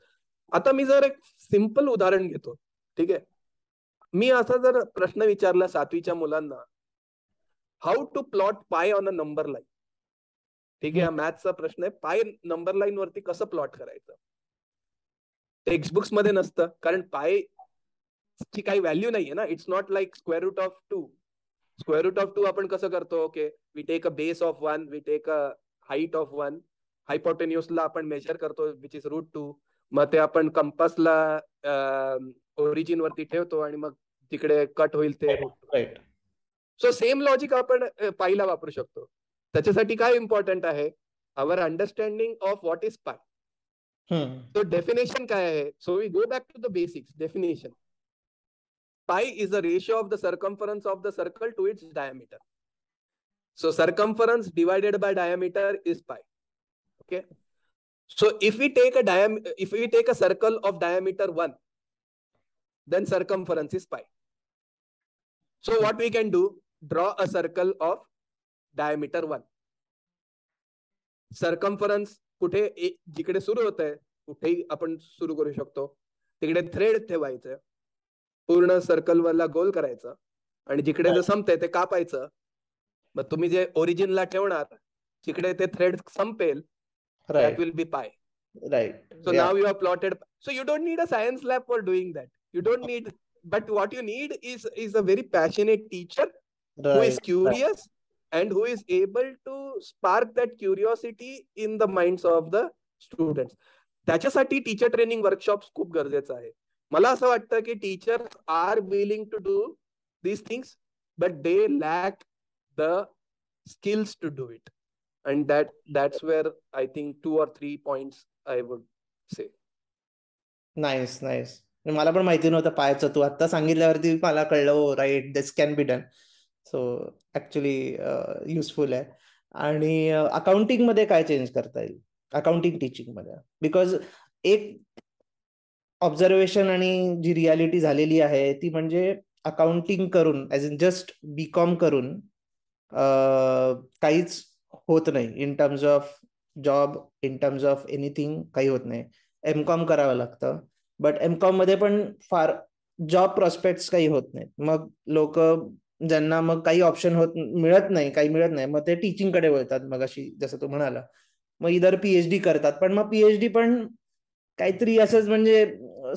आता मी जर एक simple उदाहरण घेतो, ठीक आहे. मी असा जर प्रश्न विचारला 7वीच्या मुलांना, हाऊ टू प्लॉट पाय ऑन अ नंबर लाईन, ठीक आहे, मॅथचा प्रश्न आहे, पाय नंबर लाईन वरती कसं प्लॉट करायचं. टेक्स्टबुक्स मध्ये नसतं, कारण पाय ची काही व्हॅल्यू नाहीये ना. It's not like square root of 2. Square root of 2 आपण कसं करतो, okay, we take a base of 1, we take a height of 1, हायपोटेन्युसला आपण मेजर करतो विच इज √2, मग ते आपण कंपासला ओरिजिन वरती ठेवतो आणि मग तिकडे कट होईल ते √2. सो सेम लॉजिक आपण पायला वापरू शकतो. त्याच्यासाठी काय इम्पॉर्टंट आहे, आवर अंडरस्टँडिंग ऑफ व्हॉट इज पाय. So definition काय आहे, so we go back to the basics. Definition: pi is the ratio of the circumference of the circle to its diameter. So circumference divided by diameter is pi. Okay. So if we take a circle of diameter 1, then circumference is pi. So what we can do, draw a circle of diameter 1. Circumference कुठे जिकडे सुरू होत आहे कुठेही आपण सुरू करू शकतो, तिकडे थ्रेड ठेवायचं, पूर्ण सर्कल वरला गोल करायचं, आणि जिकडे जे संपते ते कापायचं. मग तुम्ही जे ओरिजिनला ठेवणार जिकडे ते थ्रेड संपेल, that will be pi. Right. So now you have plotted. So you don't need a science lab for doing that. You don't need, but what you need is a very passionate teacher who is curious and who is able to spark that curiosity in the minds of the students. त्याच्यासाठी teacher training workshops खूप गरजेचं आहे. मला असं वाटतं की teachers are willing to do these things, but they lack the skills to do it. And that's where I think 2 or 3 points I would say. Nice. मला पण माहिती नव्हतं पायचं, तू आता सांगितल्यावरती मला कळलं, right, this can be done. So actually useful आहे. आणि अकाउंटिंग मध्ये काय चेंज करता येईल, अकाउंटिंग टीचिंग मध्ये? बिकॉज एक ऑब्झर्वेशन आणि जी रियालिटी झालेली आहे ती म्हणजे अकाउंटिंग करून, ऍज इन जस्ट बीकॉम करून काहीच होत नाही in terms of job, in terms of anything काही होत नाही. एमकॉम करावं लागतं, बट एमकॉम मध्ये पण फार जॉब प्रॉस्पेक्ट्स काही होत नाहीत. मग लोक ज्यांना मग काही ऑप्शन मिळत नाही, मग ते टीचिंग कडे वळतात. मग अशी जसं तू म्हणाला, मग इधर पीएचडी करतात, पण मग पीएचडी पण काहीतरी असंच, म्हणजे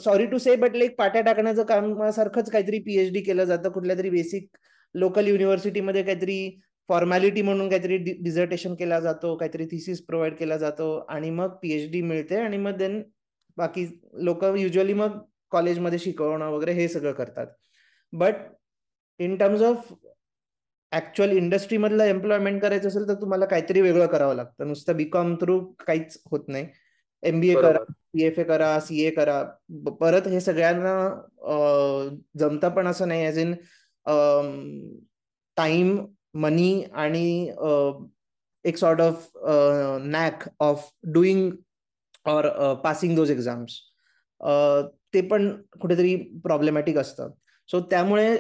sorry to say, but like पाट्या टाकण्याचं कामासारखंच काहीतरी पीएचडी केलं जातं कुठल्या तरी बेसिक लोकल युनिव्हर्सिटीमध्ये. काहीतरी फॉर्मॅलिटी म्हणून काहीतरी डिझर्टेशन केला जातो, काहीतरी थिसिस प्रोव्हाइड केला जातो, आणि मग पीएचडी मिळते. आणि मग देन बाकी लोक युजली मग कॉलेजमध्ये शिकवणं वगैरे हे सगळं करतात. But in terms of actual industry मधलं एम्प्लॉयमेंट करायचं असेल तर तुम्हाला काहीतरी वेगळं करावं लागतं. नुसतं बीकॉम थ्रू काहीच होत नाही. एमबीए करा, सीएफए करा, सीए करा, परत हे सगळ्यांना जमतं पण असं नाही. ऍज इन टाइम, मनी आणि एक sort of knack of doing or passing those exams, ते पण कुठेतरी प्रॉब्लेमॅटिक असतं. सो त्यामुळे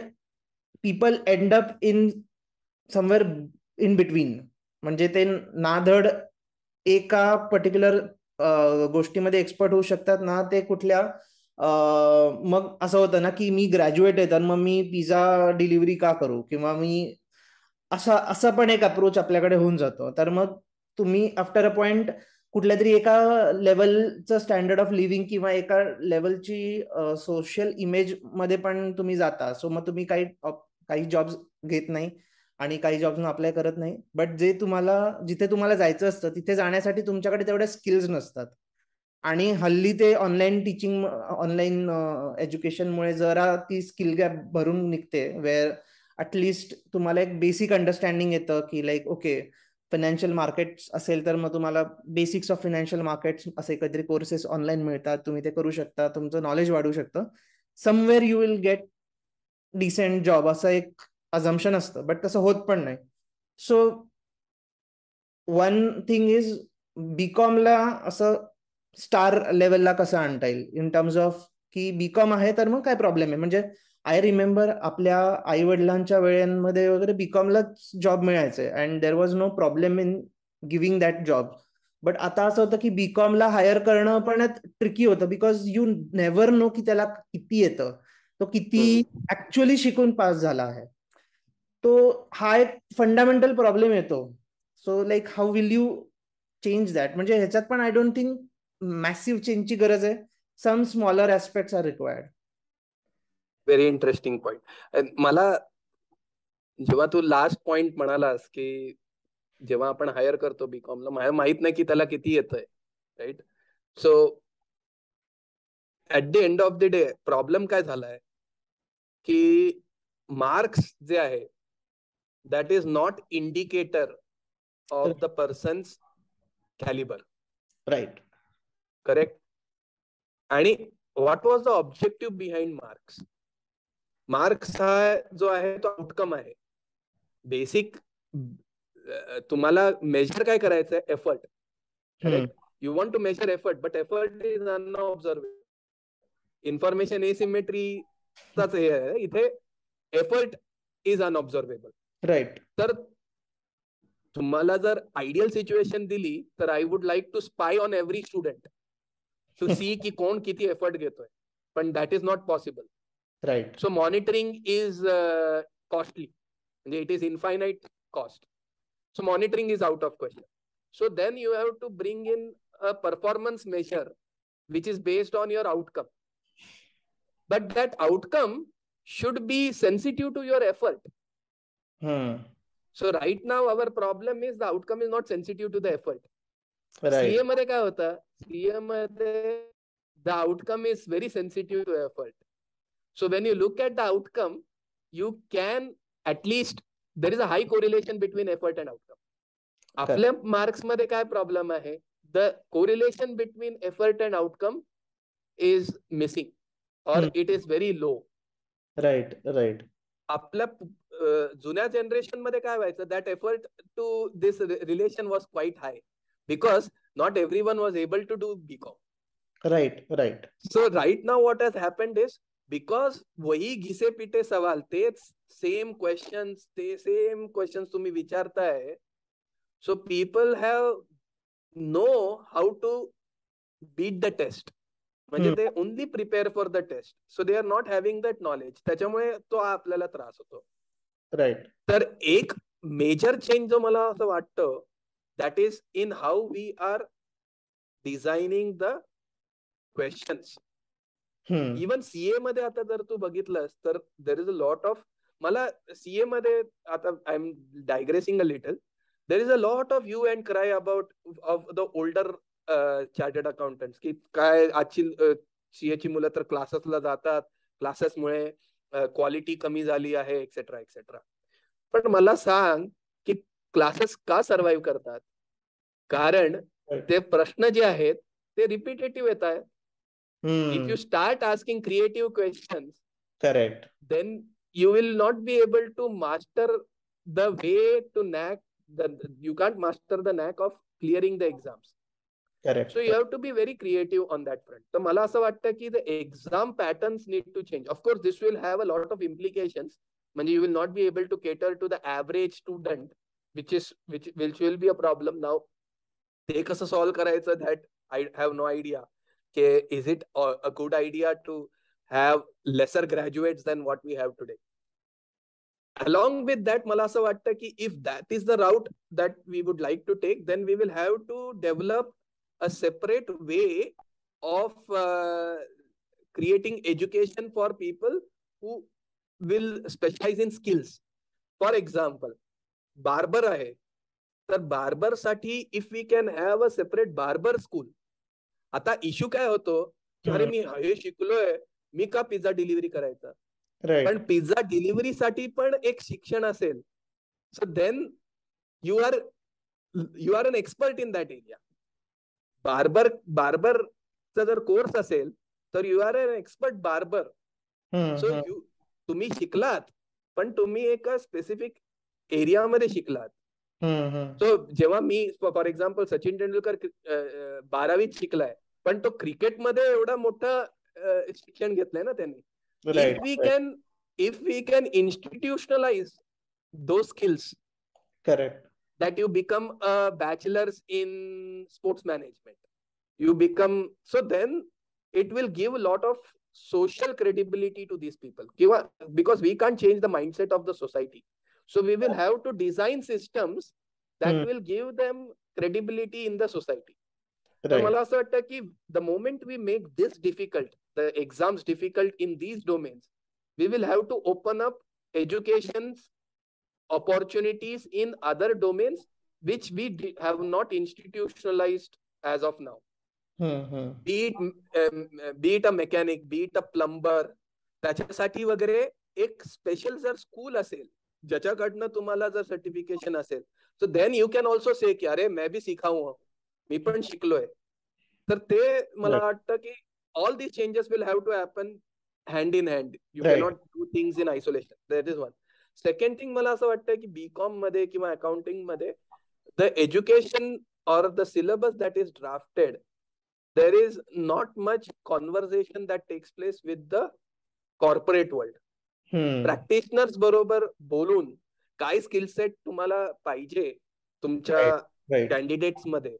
people end up in somewhere in between. म्हणजे ते ना धड एका पर्टिक्युलर गोष्टीमध्ये एक्सपर्ट होऊ शकतात ना ते कुठल्या, मग असं होतं ना की मी ग्रॅज्युएट आहे तर मग मी पिझ्झा डिलिव्हरी का करू, किंवा मी असं पण एक अप्रोच आपल्याकडे होऊन जातो. तर मग तुम्ही आफ्टर अ पॉइंट कुठल्या तरी एका लेवलचं स्टँडर्ड ऑफ लिव्हिंग किंवा एका लेवलची सोशल इमेज मध्ये पण तुम्ही जाता. सो मग तुम्ही काही जॉब्स घेत नाही आणि काही जॉब्स अप्लाय करत नाही. बट जिथे तुम्हाला जायचं असतं तिथे जाण्यासाठी तुमच्याकडे तेवढ्या स्किल्स नसतात. आणि हल्ली ते ऑनलाईन टीचिंग, ऑनलाईन एज्युकेशनमुळे जरा ती स्किल गॅप भरून निघते, वेअर ॲटलिस्ट तुम्हाला एक बेसिक अंडरस्टँडिंग येतं की लाईक ओके, फायनान्शियल मार्केट्स असेल तर मग तुम्हाला बेसिक्स ऑफ फायनान्शियल मार्केट्स असे काहीतरी कोर्सेस ऑनलाईन मिळतात, तुम्ही ते करू शकता, तुमचं नॉलेज वाढू शकतं. Somewhere you will get decent job, असं एक अझम्पशन असतं, बट तसं होत पण नाही. सो वन थिंग इज, बीकॉमला असं स्टार लेवलला कसं आणता येईल इन टर्म्स ऑफ की बीकॉम आहे तर मग काय प्रॉब्लेम आहे. म्हणजे आय रिमेंबर आपल्या आई वडिलांच्या वेळेमध्ये वगैरे बीकॉमलाच जॉब मिळायचे and there was no problem in giving that job. But आता असं होतं की बीकॉमला हायर करणं पण ट्रिकी होतं, बिकॉज यू नेव्हर नो की त्याला किती येतं, तो किती ऍक्च्युअली शिकून पास झाला आहे. तो हा एक फंडामेंटल प्रॉब्लेम येतो. So like how will you change that? म्हणजे ह्याच्यात पण आय डोंट थिंक मॅसिव्ह चेंजची गरज आहे. Some smaller aspects are required. Very interesting point. मला जेव्हा तू लास्ट पॉइंट म्हणालास की जेव्हा आपण हायर करतो बीकॉमला, मला माहित नाही की त्याला किती येतंय, right? So at the end of the day problem काय झालाय की मार्क्स जे आहे that is not indicator of the person's caliber, right? Correct? आणि what was the objective behind marks? Marks हा जो आहे तो आउटकम आहे. बेसिक तुम्हाला मेजर काय करायचंय? Effort, correct? You want to measure effort, but effort is unobservable. Information asymmetry च हे आहे इथे, effort is unobservable. राईट. तर तुम्हाला जर आयडियल सिच्युएशन दिली तर I would like to spy on every student to see की कोण किती एफर्ट घेतोय, पण that is not possible. Right. So monitoring is costly, म्हणजे it is infinite cost. So monitoring is out of question. So then you have to bring in a performance measure which is based on your outcome. But that outcome should be sensitive to your effort. So right now our problem is the outcome is not sensitive to the effort. CA मध्ये काय होतं, CA मध्ये the outcome is very sensitive to effort. So when you look at the outcome, you can at least, there is a high correlation between effort and outcome. आपल्या marks मध्ये काय problem आहे, the correlation between effort and outcome is missing और it is very low. Right. Right. आपल्या जुन्या generation मध्ये काय व्हायचं, that effort to this relation was quite high because not everyone was able to do become. Right. Right. So right now what has happened is, because वही घिसे पिटे सवाल, तेच सेम क्वेश्चन्स, ते सेम क्वेश्चन्स तुम्ही विचारताय. So people have know how to beat the test. म्हणजे they only prepare for the test. So they are not having that knowledge. त्याच्यामुळे तो आपल्याला त्रास होतो. राईट. तर एक मेजर चेंज जो मला असं वाटतं, that is in how we are designing the questions. Even CA मध्ये आता जर तू बघितलंस तर there is a lot of, मला CA मध्ये आता I am digressing a little. There is a lot of hue and cry about of the older chartered accountants की काय आजची CA ची मुलं तर क्लासेसला जातात, क्लासेसमुळे क्वालिटी कमी झाली आहे, एक्सेट्रा एक्सेट्रा. पण मला सांग की क्लासेस का सर्व्हाइव्ह करतात, कारण ते प्रश्न जे आहेत ते रिपिटेटिव्ह येत आहेत. If you start asking creative questions, correct, then you will not be able to master the way to knack you can't master the knack of clearing the exams. Correct. So you have to be very creative on that front. So मला असं वाटतं की the exam patterns need to change. Of course this will have a lot of implications. म्हणजे you will not be able to cater to the average student, which will be a problem. Now ते कसं solve करायचं, that I have no idea. Is it a good idea to have lesser graduates than what we have today? Along with that, मला असं वाटतं की if that is the route that we would like to take, then we will have to develop a separate way of creating education for people who will specialize in skills. For example, barber आहे, तर barber साठी if we can have a separate barber school. आता issue काय होतो की अरे मी हे शिकलोय, मी का पिझ्झा डिलिव्हरी करायचा, पण पिझ्झा डिलिव्हरी साठी पण एक शिक्षण असेल. So then you are an expert in that area. बार्बरचा जर कोर्स असेल तर you are an expert barber. So तुम्ही शिकलात, पण तुम्ही एका स्पेसिफिक एरियामध्ये शिकलात. सो जेव्हा मी फॉर एक्झाम्पल सचिन तेंडुलकर 12वीत शिकलाय, पण तो क्रिकेटमध्ये एवढा मोठा शिक्षण घेतलंय ना त्यांनी. If we can institutionalize those skills, correct, that you become a bachelor's in sports management, you become, so then it will give a lot of social credibility to these people, because we can't change the mindset of the society. So we will have to design systems that will give them credibility in the society. तर मला असं वाटतं की the moment we make this difficult, the exams difficult in these domains, we will have to open up education's opportunities in other domains which we have not institutionalized as of now. Be it a mechanic, be it a plumber, त्याच्यासाठी वगैरे एक special जर school असेल ज्याच्याकडनं तुम्हाला जर certification असेल, so then you can also say की अरे मैं भी सीखा हूं, मी पण शिकलोय. तर ते मला वाटतं की all these changes will have to happen hand in hand. You cannot do things in isolation. That is one. Second thing मला असं वाटतं की बीकॉम मध्ये किंवा अकाउंटिंग मध्ये the education or the syllabus that is drafted, there is not much conversation that takes place with the corporate world. Practitioners बरोबर बोलून काय स्किल सेट तुम्हाला पाहिजे तुमच्या कॅन्डिडेट्स मध्ये,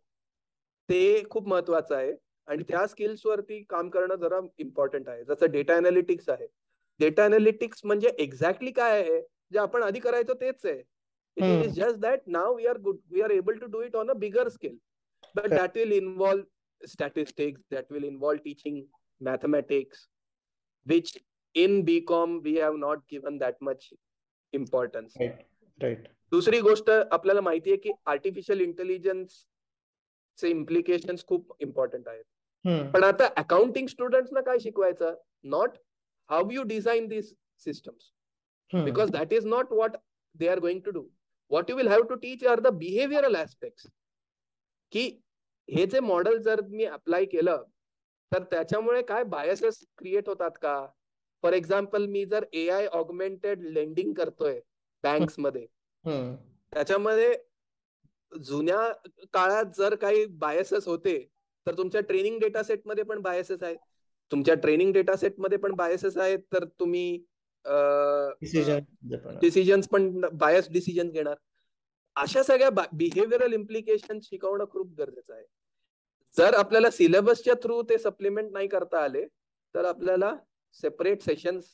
ते खूप महत्वाचं आहे. आणि त्या स्किल्स वरती काम करणं जरा इम्पॉर्टंट आहे. जसं डेटा अनालिटिक्स आहे. डेटा अनालिटिक्स म्हणजे एक्झॅक्टली काय आहे, जे आपण आधी करायचो तेच आहे. It is just that now we are able to do it on a bigger scale, but that will involve statistics, that will involve teaching mathematics, which in BCom we have not given that much importance. Right. दुसरी गोष्ट आपल्याला माहिती आहे की artificial intelligence चे implications खूप important आहेत. पण आता अकाउंटिंग स्टुडंट्सना काय शिकवायचं? Not how you design this systems, because that is not what they are going to do. What you will have to teach are the behavioural aspects, की हे जे मॉडेल जर मी अप्लाय केलं तर त्याच्यामुळे काय बायसेस क्रिएट होतात का? फॉर एक्झाम्पल, मी जर AI ऑगमेंटेड लेंडिंग करतोय बँक्स मध्ये, त्याच्यामध्ये जुन्या काळात जर काही बायसेस होते तर तुमच्या ट्रेनिंग डेटा सेट मध्ये पण बायसेस आहेत. तुमच्या ट्रेनिंग डेटा सेट मध्ये पण बायसेस आहेत, तर तुम्ही डिसिजन्स पण बायस डिसिजन घेणार. अशा सगळ्या बिहेवियरल इम्प्लिकेशन शिकवणं खूप गरजेचं आहे. जर आपल्याला सिलेबसच्या थ्रू ते सप्लिमेंट नाही करता आले तर आपल्याला सेपरेट सेशन्स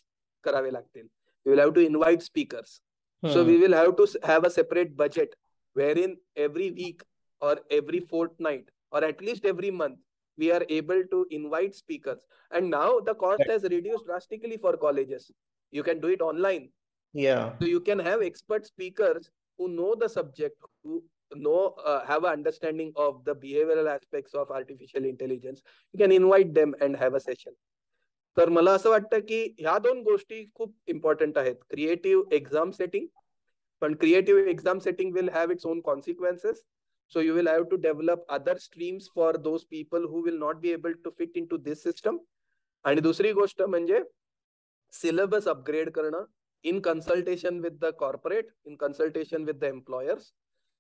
करावे लागतील. We will have to invite speakers. So we will have to have a separate budget wherein every week or every fortnight or at least every month we are able to invite speakers. And now the cost has reduced drastically for colleges. You can do it online. Yeah. So you can have expert speakers who know the subject, who know have an understanding of the behavioral aspects of artificial intelligence. You can invite them and have a session. तर मला असं वाटतं की ह्या दोन गोष्टी खूप important आहेत. क्रिएटिव्ह एक्झाम सेटिंग, पण creative exam setting will have its own consequences. So you will have to develop other streams for those people who will not be able to fit into this system. आणि दुसरी गोष्ट म्हणजे syllabus upgrade करणं in consultation with the corporate, in consultation with the employers.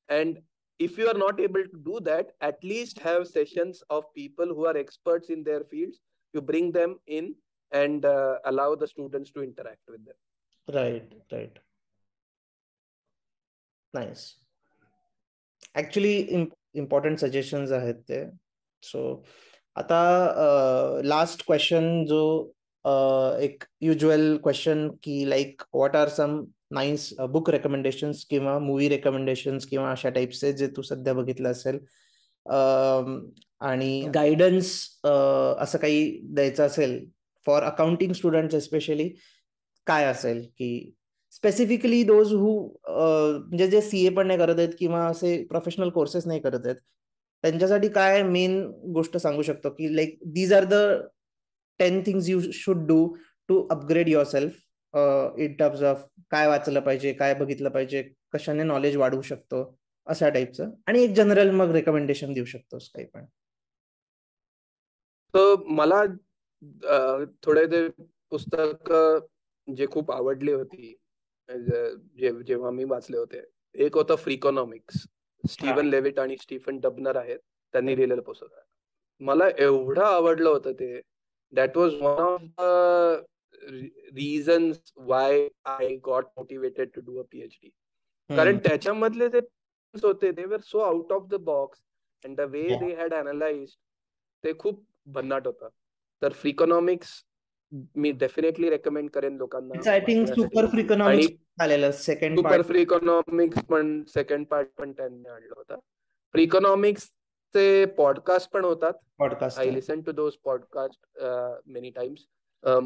And if you are not able to do that, at least have sessions of people who are experts in their fields. You bring them in and allow the students to interact with them. Right. Nice. Actually, important suggestions आहेत ते. So आता last question जो एक usual question की like what are some nice book recommendations किंवा movie recommendations किंवा अशा टाईपचे जे तू सध्या बघितलं असेल, आणि गायडन्स असं काही द्यायचं असेल फॉर अकाउंटिंग स्टुडंट्स एस्पेशली, काय असेल की स्पेसिफिकली दोज हू म्हणजे जे CA पण नाही करत आहेत किंवा असे प्रोफेशनल कोर्सेस नाही करत आहेत, त्यांच्यासाठी काय मेन गोष्ट सांगू शकतो की like these are the 10 things you should do to upgrade yourself in terms of काय वाचलं पाहिजे, काय बघितलं पाहिजे, कशाने नॉलेज वाढवू शकतो, अशा टाईपचं. आणि एक जनरल मग रेकमेंडेशन देऊ शकतोस काही पण. तर मला थोडे ते पुस्तक जे खूप आवडली होती जेव्हा मी वाचले होते, एक होतं फ्रीकॉनॉमिक्स. स्टीव्हन लेविट आणि स्टीफन डबनर आहेत, त्यांनी लिहिलेलं पुस्तक. मला एवढं आवडलं होतं ते. That was one of the reasons why I got motivated to do a PhD. कारण त्याच्यामधले जे होते they were so out of the box and the way they had analysed, ते खूप भन्नाट होतं. तर फ्रीकॉनॉमिक्स मी डेफिनेटली रेकमेंड करेन लोकांना. आय थिंक सुपर फ्रीकॉनॉमिक्स आलेलं सेकंड सुपर फ्रीकॉनॉमिक्स पण सेकंड पार्ट पण त्यांनी आणलं होतं. फ्रीकॉनॉमिक्स चे पॉडकास्ट पण होतात. Podcast I listen to those podcast many times.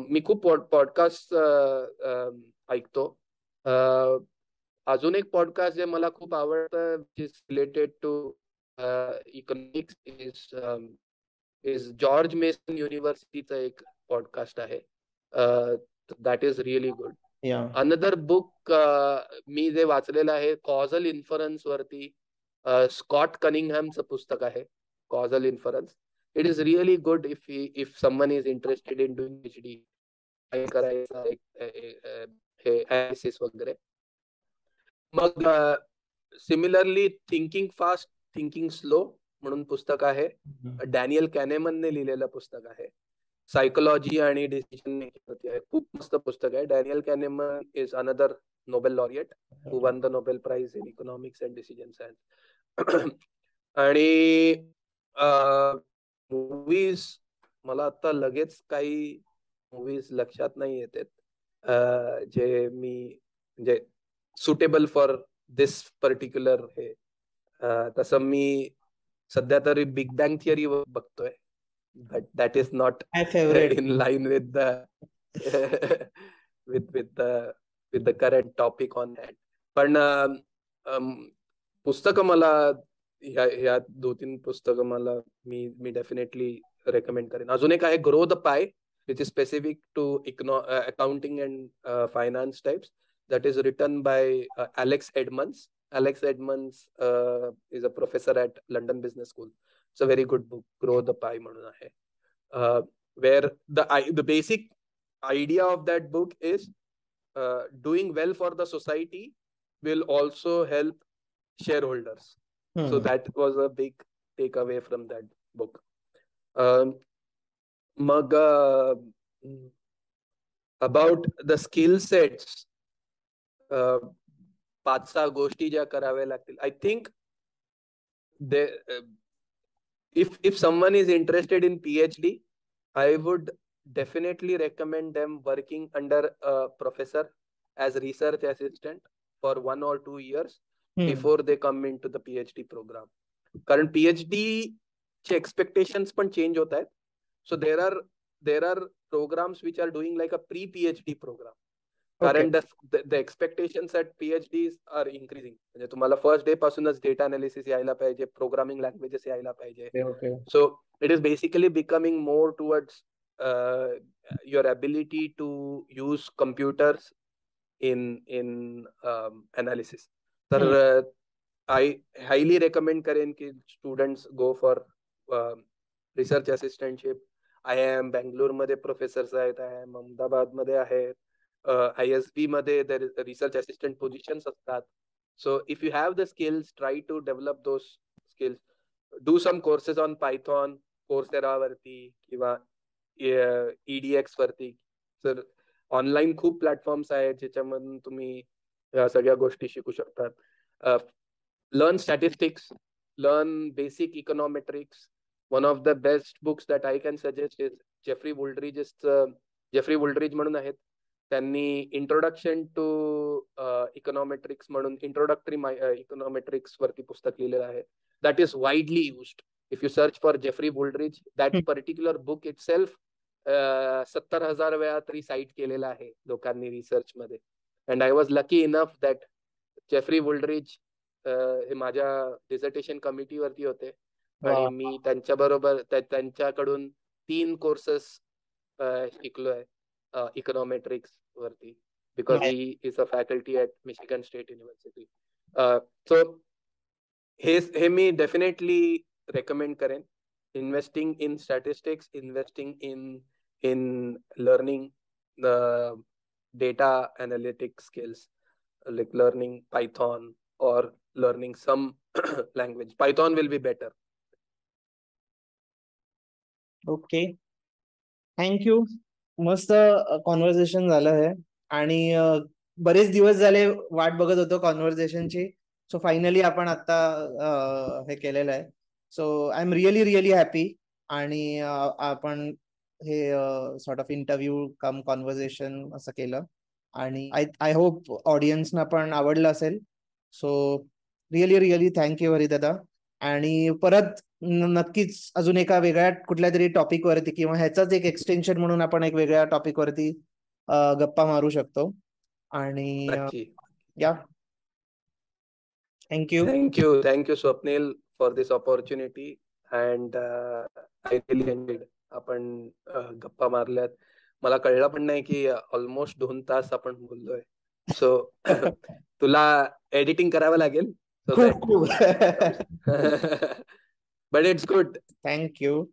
मी खूप पॉडकास्ट ऐकतो. अजून एक पॉडकास्ट जे मला खूप आवडतं which is related to economics is George Mason युनिव्हर्सिटीचं एक पॉडकास्ट आहे. That is really good. Another book मी जे वाचलेलं आहे कॉझल इन्फरन्स वरती, स्कॉट कनिंगहॅमचं पुस्तक आहे causal inference. It is really good if someone is interested in doing PhD, काय करायचं हे ऍनालिसिस वगैरे. मग similarly thinking fast thinking slow म्हणून पुस्तक आहे. डॅनियल कॅनेमनने लिहिलेलं पुस्तक आहे. सायकोलॉजी आणि डिसिजन मेकिंग वरती आहे. खूप मस्त पुस्तक आहे. Daniel Kahneman is another Nobel laureate who won the Nobel Prize in Economics and Decision Science. आणि मूवीज मला आता लगेच काही मूवीज लक्षात नाही येत जे मी म्हणजे सुटेबल फॉर दिस पर्टिक्युलर हे. तसं मी सध्या तरी बिग बँग थिअरी बघतोय, but that is not in line with the with the current topic on that. पण पुस्तकं मला ह्या 2-3 पुस्तकं मला मी डेफिनेटली रेकमेंड करेन. अजून एक आहे grow the pie, which is specific to accounting and finance types. That is written by Alex Edmans. Alex Edmans is a professor at London Business School. It's a very good book, Grow the Pie म्हणून आहे. Where the basic idea of that book is doing well for the society will also help shareholders. So that was a big takeaway from that book. Mug about the skill sets, 5-6 गोष्टी ज्या कराव्या लागतील. I think if someone is interested in PhD, I would definitely recommend them working under a professor as research assistant for 1 or 2 years before they come into the PhD program. कारण PhD चे expectations पण change होत आहेत. So there are programs which are doing like a pre-PhD program. कारण the expectations at PhDs are increasing. म्हणजे तुम्हाला first day पासूनच data analysis यायला पाहिजे, प्रोग्रामिंग लँग्वेजेस यायला पाहिजे. So it is basically becoming more towards your ability to use computers in analysis. तर I highly recommend करेन की students go for research assistantship. IIM बँगलोरमध्ये प्रोफेसर्स आहेत, IIM अहमदाबादमध्ये आहेत, ISB मध्ये रिसर्च असिस्टंट पोझिशन्स असतात. So if you have the skills, try to develop those skills. Do some courses on Python, Coursera वरती किंवा EDX वरती. तर ऑनलाईन खूप प्लॅटफॉर्म्स आहेत ज्याच्यामधून तुम्ही या सगळ्या गोष्टी शिकू शकतात. Learn statistics, learn basic econometrics. One of the best books that I can suggest is Jeffrey Wooldridge म्हणून आहेत. त्यांनी इंट्रोडक्शन टू इकॉनॉमेट्रिक्स म्हणून इंट्रोडक्टरी इकॉनॉमेट्रिक्स वरती पुस्तक लिहिलेलं आहे. That is widely used. If you search for Jeffrey Wooldridge, that particular book itself 70,000 वेळा तरी साईट केलेला आहे लोकांनी रिसर्च मध्ये. And I was lucky enough that Jeffrey Wooldridge हे माझ्या डिझर्टेशन कमिटीवरती होते आणि मी त्यांच्याबरोबर त्यांच्याकडून 3 कोर्सेस शिकलोय इकॉनॉमेट्रिक्स वरती, because he is a faculty at Michigan state university. So हे मी डेफिनेटली रेकमेंड करेन. Investing in statistics, investing in learning data analytic skills, like learning Python or learning some language. Python will be better. Okay, thank you. मस्त conversation झालं आहे आणि बरेच दिवस झाले वाट बघत होतो कॉन्व्हर्सेशनची. सो फायनली आपण आता हे केलेलं आहे. So I am really happy. आणि आपण हे sort of interview cum conversation असं केलं आणि आय होप ऑडियन्सना पण आवडलं असेल. So really thank you Haridada. आणि परत नक्कीच अजून एका वेगळ्या कुठल्या तरी टॉपिक वरती किंवा ह्याचाच एक एक्सटेन्शन म्हणून आपण एक वेगळ्या टॉपिक वरती गप्पा मारू शकतो. आणि या thank you Swapnil for this opportunity. And I really enjoyed. आपण गप्पा मारल्यात, मला कळलं पण नाही की ऑलमोस्ट 2 तास आपण बोललोय. सो तुला एडिटिंग करावं लागेल. But it's good. थँक्यू.